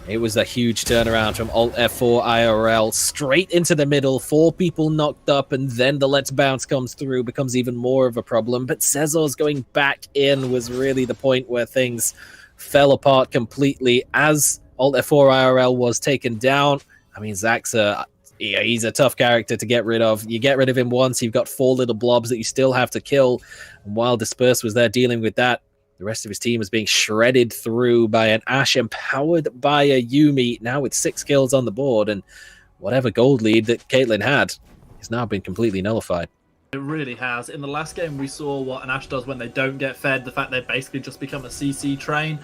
it was a huge turnaround from Alt F4 IRL straight into the middle. 4 people knocked up, and then the Let's Bounce comes through, becomes even more of a problem. But Cesar's going back in was really the point where things fell apart completely as Alt F4 IRL was taken down. I mean, Zac's he's a tough character to get rid of. You get rid of him once, you've got 4 little blobs that you still have to kill. And while Disperse was there dealing with that, the rest of his team is being shredded through by an Ashe empowered by a Yuumi, now with 6 kills on the board, and whatever gold lead that Caitlyn had has now been completely nullified. It really has. In the last game, we saw what an Ashe does when they don't get fed, the fact they basically just become a CC train.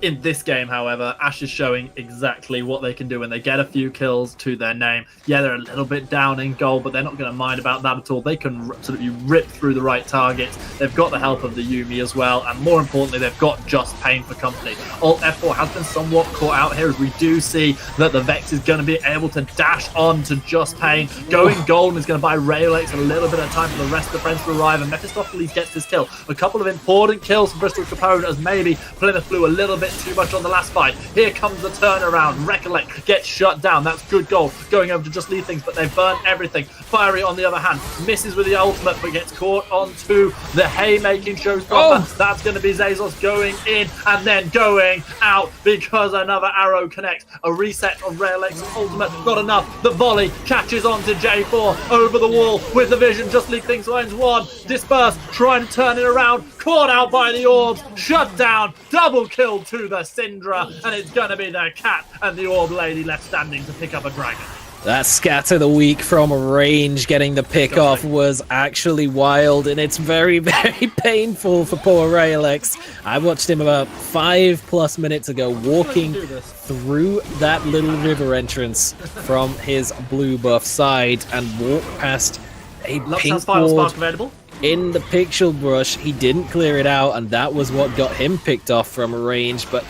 In this game, however, Ash is showing exactly what they can do when they get a few kills to their name. Yeah, they're a little bit down in gold, but they're not going to mind about that at all. They can absolutely rip through the right targets. They've got the help of the Yuumi as well, and more importantly, they've got Just Pain for company. Alt F4 has been somewhat caught out here, as we do see that the Vex is going to be able to dash on to Just Pain. Going golden is going to buy Rayolex a little bit of time for the rest of the friends to arrive, and Mephistopheles gets this kill. A couple of important kills from Bristol Capone, as maybe Plymouth flew a little bit too much on the last fight. Here comes the turnaround. Recollect gets shut down. That's good goal. Going over to just lead things, but they've burnt everything. Fiery, on the other hand, misses with the ultimate, but gets caught onto the haymaking showstopper. That's going to be Zazos going in and then going out because another arrow connects. A reset of Railex's ultimate. Not enough. The volley catches onto J4 over the wall with the vision. Just lead things lines one. Disperse, trying to turn it around. Caught out by the orbs. Shut down. Double kill to the Syndra, and it's going to be the cat and the orb lady left standing to pick up a dragon. That scatter the weak from range, getting the pick off, was actually wild, and it's very, very painful for poor Rayolex. I watched him about 5+ minutes ago walking through that little river entrance from his blue buff side and walk past a pink ward available in the pixel brush. He didn't clear it out, and that was what got him picked off from range. But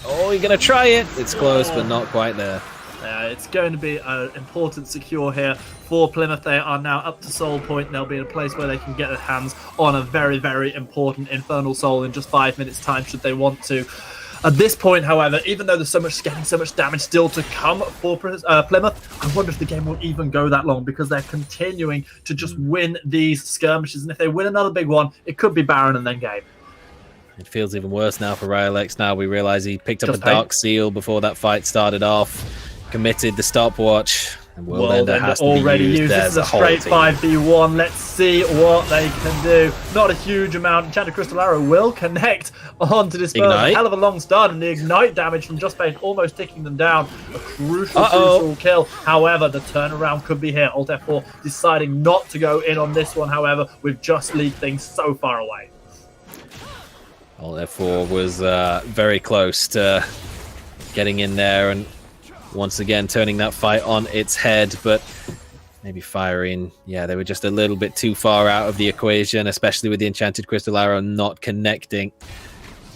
you're gonna try it. It's close, but not quite there. It's going to be an important secure here for Plymouth. They are now up to Soul Point. They'll be in a place where they can get their hands on a very, very important Infernal Soul in just 5 minutes' time, should they want to. At this point, however, even though there's getting so much damage still to come for Plymouth, I wonder if the game will even go that long, because they're continuing to just win these skirmishes. And if they win another big one, it could be Baron and then game. It feels even worse now for Rayolex. Now we realize he picked up a Dark Seal before that fight started off, committed the stopwatch, and World Ender has to already be used. This is a straight 5v1. Let's see what they can do. Not a huge amount. Enchanted Crystal Arrow will connect onto this hell of a long start, and the ignite damage from Just Pain almost ticking them down. A crucial kill. However, the turnaround could be here. Alt F4 deciding not to go in on this one, however, with just lead things so far away. Alt F4 was very close to getting in there and once again turning that fight on its head, but maybe firing. Yeah, they were just a little bit too far out of the equation, especially with the Enchanted Crystal Arrow not connecting.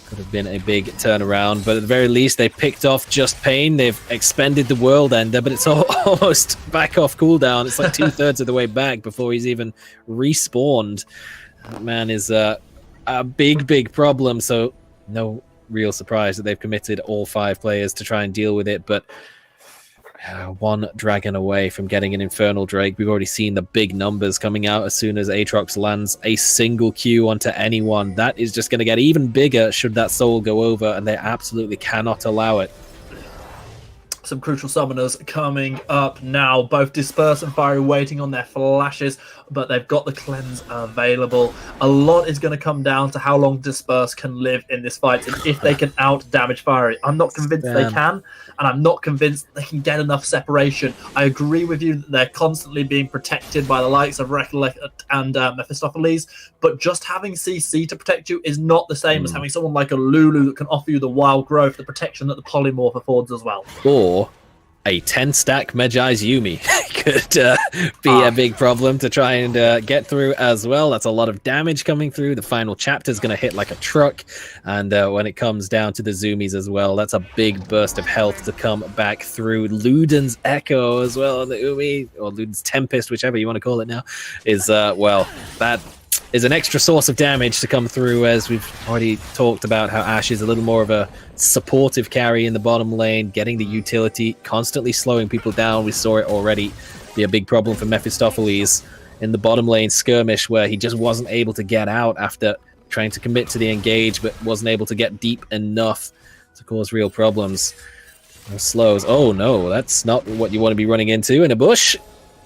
Could have been a big turnaround, but at the very least they picked off Just Pain. They've expended the World Ender, but it's almost back off cooldown. It's like 2/3 of the way back before he's even respawned. That man is a big problem, so no real surprise that they've committed all 5 players to try and deal with it, but one dragon away from getting an Infernal Drake. We've already seen the big numbers coming out as soon as Aatrox lands a single Q onto anyone. That is just going to get even bigger should that soul go over, and they absolutely cannot allow it. Some crucial summoners coming up now. Both Disperse and Fiery waiting on their flashes, but they've got the cleanse available. A lot is going to come down to how long Disperse can live in this fight and if they can out damage Fiery. I'm not convinced they can, and I'm not convinced they can get enough separation. I agree with you that they're constantly being protected by the likes of Recollect and Mephistopheles, but just having CC to protect you is not the same as having someone like a Lulu that can offer you the wild growth, the protection that the Polymorph affords as well. Or a 10-stack Medjai's Yuumi could be a big problem to try and get through as well. That's a lot of damage coming through. The final chapter is going to hit like a truck, and when it comes down to the Zoomies as well, that's a big burst of health to come back through. Luden's Echo as well on the Umi, or Luden's Tempest, whichever you want to call it now, is, well, that is an extra source of damage to come through, as we've already talked about how Ash is a little more of a supportive carry in the bottom lane, getting the utility, constantly slowing people down. We saw it already be a big problem for Mephistopheles in the bottom lane skirmish, where he just wasn't able to get out after trying to commit to the engage, but wasn't able to get deep enough to cause real problems. Those slows. Oh no, that's not what you want to be running into in a bush.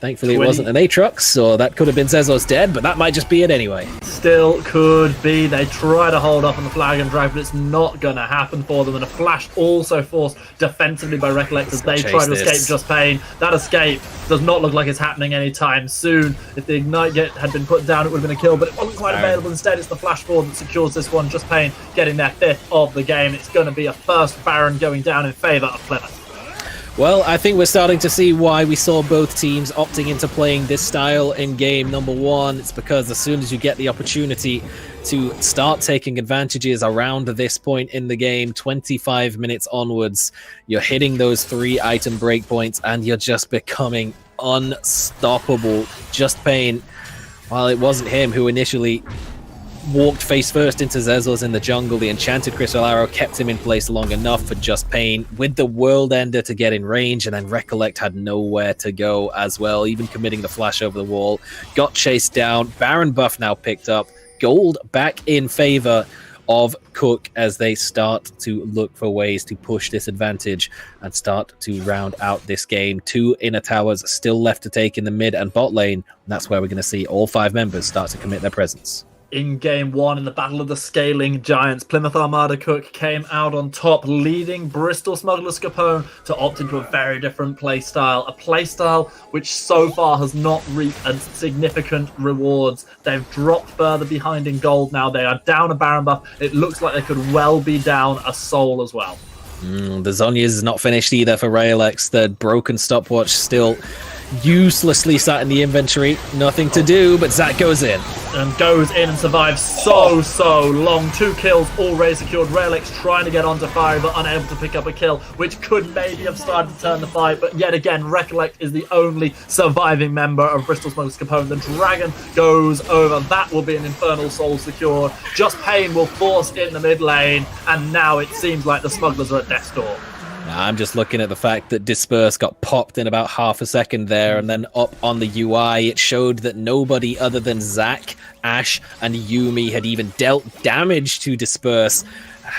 Thankfully, it wasn't an Aatrox, so that could have been Zezo's dead, but that might just be it anyway. Still could be. They try to hold off on the flag and drag, but it's not going to happen for them. And a flash also forced defensively by Recollect as they try to escape Just Pain. That escape does not look like it's happening anytime soon. If the Ignite had been put down, it would have been a kill, but it wasn't quite available. Instead, it's the flash forward that secures this one. Just Pain getting their 5th of the game. It's going to be a first Baron going down in favour of Plymouth. Well, I think we're starting to see why we saw both teams opting into playing this style in game number 1. It's because as soon as you get the opportunity to start taking advantages around this point in the game, 25 minutes onwards, you're hitting those 3 item breakpoints and you're just becoming unstoppable. Just Pain, while it wasn't him who initially walked face first into Zezo's in the jungle, the enchanted crystal arrow kept him in place long enough for Just Pain with the world ender to get in range, and then Recollect had nowhere to go as well, even committing the flash over the wall. Got chased down. Baron buff now picked up. Gold back in favor of Cook as they start to look for ways to push this advantage and start to round out this game. 2 inner towers still left to take in the mid and bot lane, and that's where we're going to see all 5 members start to commit their presence. In game 1, in the Battle of the Scaling Giants, Plymouth Armada Cook came out on top, leading Bristol Smugglers Capone to opt into a very different playstyle. A playstyle which so far has not reaped significant rewards. They've dropped further behind in gold now. They are down a Baron buff. It looks like they could well be down a soul as well. The Zhonya's is not finished either for Raelex. The broken stopwatch still uselessly sat in the inventory. Nothing to do, but Zach goes in. And goes in and survives so long. 2 kills already secured. Raelex trying to get onto Fire, but unable to pick up a kill, which could maybe have started to turn the fight. But yet again, Recollect is the only surviving member of Bristol Smugglers Capone. The Dragon goes over. That will be an Infernal Soul secured. Just Pain will force in the mid lane, and now it seems like the Smugglers are at death's door. I'm just looking at the fact that Disperse got popped in about half a second there, and then up on the UI it showed that nobody other than Zac, Ash, and Yuumi had even dealt damage to Disperse.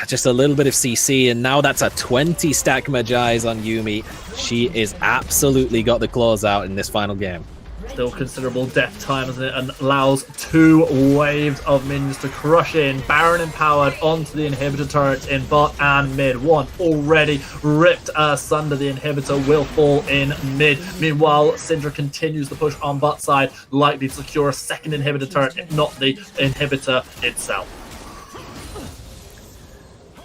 Just a little bit of CC, and now that's a 20 stack Magi's on Yuumi. She is absolutely got the claws out in this final game. Still considerable death time, isn't it? And allows 2 waves of minions to crush in. Baron empowered onto the inhibitor turrets in bot and mid. 1 already ripped asunder. The inhibitor will fall in mid. Meanwhile, Syndra continues the push on bot side, likely to secure a second inhibitor turret, if not the inhibitor itself.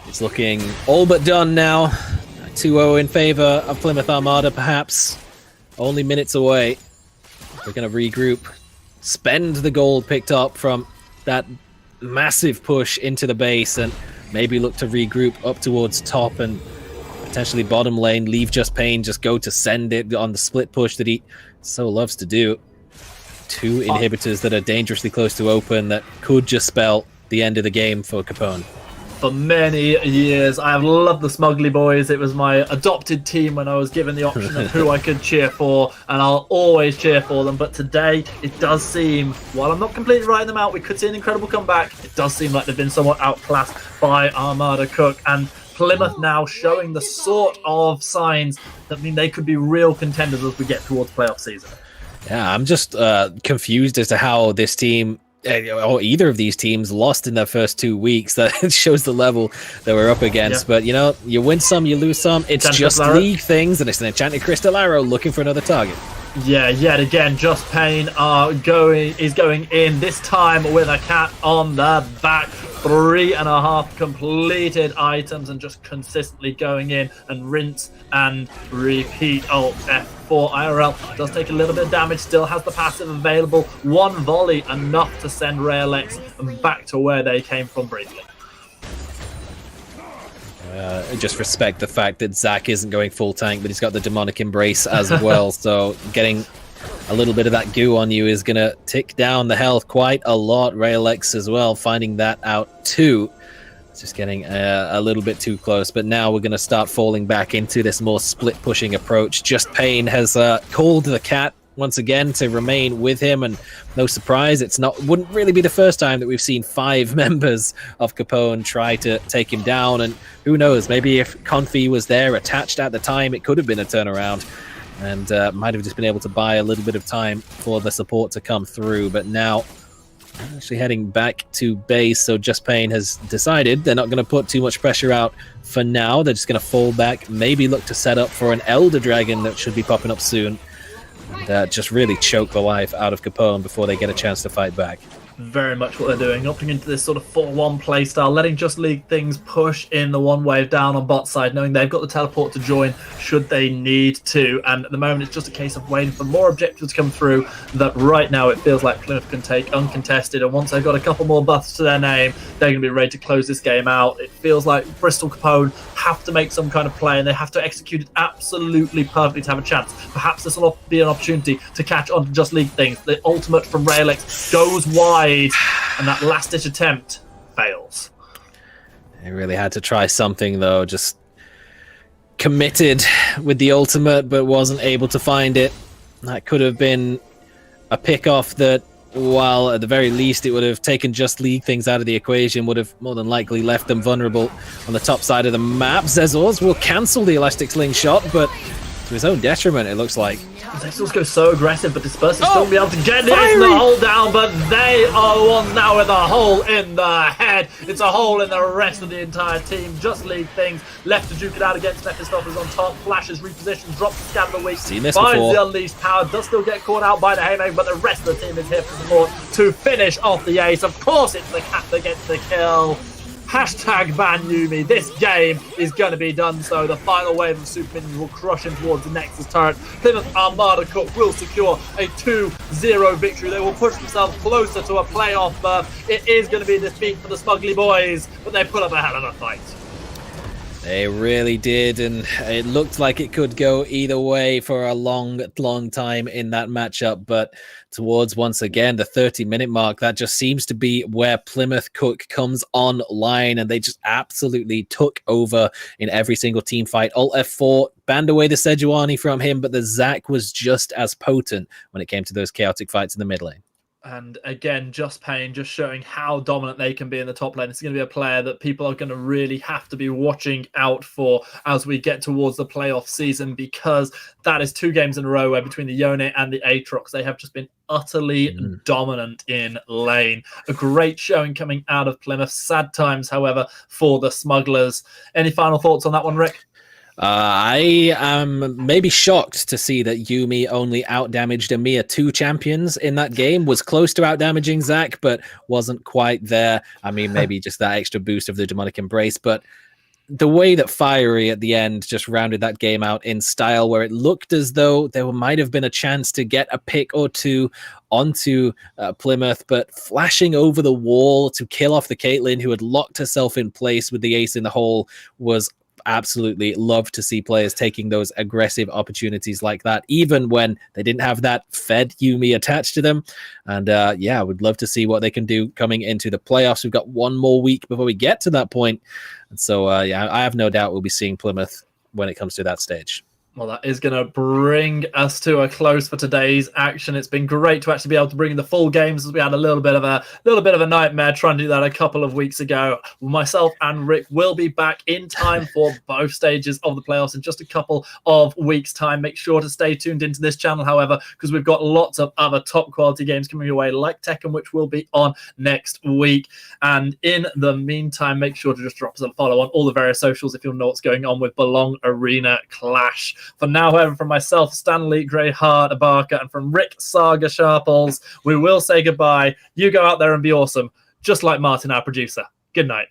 It's looking all but done now. 2-0 in favor of Plymouth Armada, perhaps. Only minutes away. We're going to regroup, spend the gold picked up from that massive push into the base, and maybe look to regroup up towards top and potentially bottom lane, leave Just Pain, just go to send it on the split push that he so loves to do. 2 inhibitors that are dangerously close to open that could just spell the end of the game for Capone. For many years, I have loved the Smugly Boys. It was my adopted team when I was given the option of who I could cheer for, and I'll always cheer for them. But today, it does seem, while I'm not completely writing them out, we could see an incredible comeback. It does seem like they've been somewhat outclassed by Armada Cook, and Plymouth now showing the sort of signs that mean they could be real contenders as we get towards playoff season. Yeah, I'm just confused as to how this team, or either of these teams, lost in their first 2 weeks. That shows the level that we're up against. But you know, you win some, you lose some. It's Enchanted just league things, and it's an enchanted crystal arrow looking for another target. Yeah, yet again, Just Pain is going in, this time with a cat on the back. 3.5 completed items and just consistently going in and rinse and repeat. Alt F4 IRL does take a little bit of damage, still has the passive available. 1 volley enough to send Raelex back to where they came from briefly. Just respect the fact that Zac isn't going full tank, but he's got the demonic embrace as well. So getting a little bit of that goo on you is going to tick down the health quite a lot. Raelex as well, finding that out too. It's just getting a little bit too close. But now we're going to start falling back into this more split pushing approach. Just Pain has called the cat once again to remain with him, and no surprise, wouldn't really be the first time that we've seen 5 members of Capone try to take him down. And who knows, maybe if Confi was there attached at the time, it could have been a turnaround. and might have just been able to buy a little bit of time for the support to come through. But now, actually heading back to base, so Just Pain has decided they're not going to put too much pressure out for now. They're just going to fall back, maybe look to set up for an Elder Dragon that should be popping up soon, and just really choke the life out of Capone before they get a chance to fight back. Very much what they're doing, opting into this sort of 4-1 playstyle, letting Just League things push in the one wave down on bot side, knowing they've got the teleport to join should they need to. And at the moment, it's just a case of waiting for more objectives to come through that right now it feels like Plymouth can take uncontested. And once they've got a couple more buffs to their name, they're going to be ready to close this game out. It feels like Bristol Capone have to make some kind of play, and they have to execute it absolutely perfectly to have a chance. Perhaps this will be an opportunity to catch on to Just League things. The ultimate from Raelix goes wide, and that last-ditch attempt fails. They really had to try something, though. Just committed with the ultimate, but wasn't able to find it. That could have been a pick-off that, while at the very least it would have taken Just League things out of the equation, would have more than likely left them vulnerable on the top side of the map. Zezors will cancel the Elastic Slingshot, but to his own detriment, it looks like. Zexels go so aggressive, but Disperse will still be able to get the ace and the hole down, but they are one now with a hole in the head. It's a hole in the rest of the entire team. Just League things left to duke it out against Mephistopheles on top. Flashes, repositions, drops the Scan of the Week, finds the Unleashed Power, does still get caught out by the Haymaker, but the rest of the team is here for support to finish off the ace. Of course, it's the cat that gets the kill. Hashtag ban Yumi. This game is going to be done so. The final wave of super minions will crush in towards the Nexus turret. Plymouth Armada Cook will secure a 2-0 victory. They will push themselves closer to a playoff berth. It is going to be a defeat for the Smugly boys, but they put up a hell of a fight. They really did, and it looked like it could go either way for a long, long time in that matchup, but towards, once again, the 30-minute mark, that just seems to be where Plymouth Cook comes online, and they just absolutely took over in every single team fight. Alt F4 banned away the Sejuani from him, but the Zac was just as potent when it came to those chaotic fights in the mid lane. And again, Just Pain just showing how dominant they can be in the top lane. It's going to be a player that people are going to really have to be watching out for as we get towards the playoff season, because that is 2 games in a row where between the Yone and the Aatrox, they have just been utterly dominant in lane. A great showing coming out of Plymouth. Sad times, however, for the Smugglers. Any final thoughts on that one, Rick? I am maybe shocked to see that Yumi only outdamaged EMEA 2 champions in that game, was close to outdamaging Zac, but wasn't quite there. I mean, maybe just that extra boost of the Demonic Embrace, but the way that Fiery at the end just rounded that game out in style, where it looked as though there might have been a chance to get a pick or two onto Plymouth, but flashing over the wall to kill off the Caitlyn, who had locked herself in place with the ace in the hole, was absolutely love to see players taking those aggressive opportunities like that, even when they didn't have that fed Yumi attached to them. And yeah, I would love to see what they can do coming into the playoffs. We've got 1 more week before we get to that point. And so, yeah, I have no doubt we'll be seeing Plymouth when it comes to that stage. Well, that is going to bring us to a close for today's action. It's been great to actually be able to bring in the full games, as we had a little bit of a nightmare trying to do that a couple of weeks ago. Myself and Rick will be back in time for both stages of the playoffs in just a couple of weeks' time. Make sure to stay tuned into this channel, however, because we've got lots of other top quality games coming your way, like Tekken, which will be on next week. And in the meantime, make sure to just drop us a follow on all the various socials if you know what's going on with Belong Arena Clash. For now, however, from myself, Stanley Greyheart Barker, and from Rick Saga Sharples, we will say goodbye. You go out there and be awesome, just like Martin, our producer. Good night.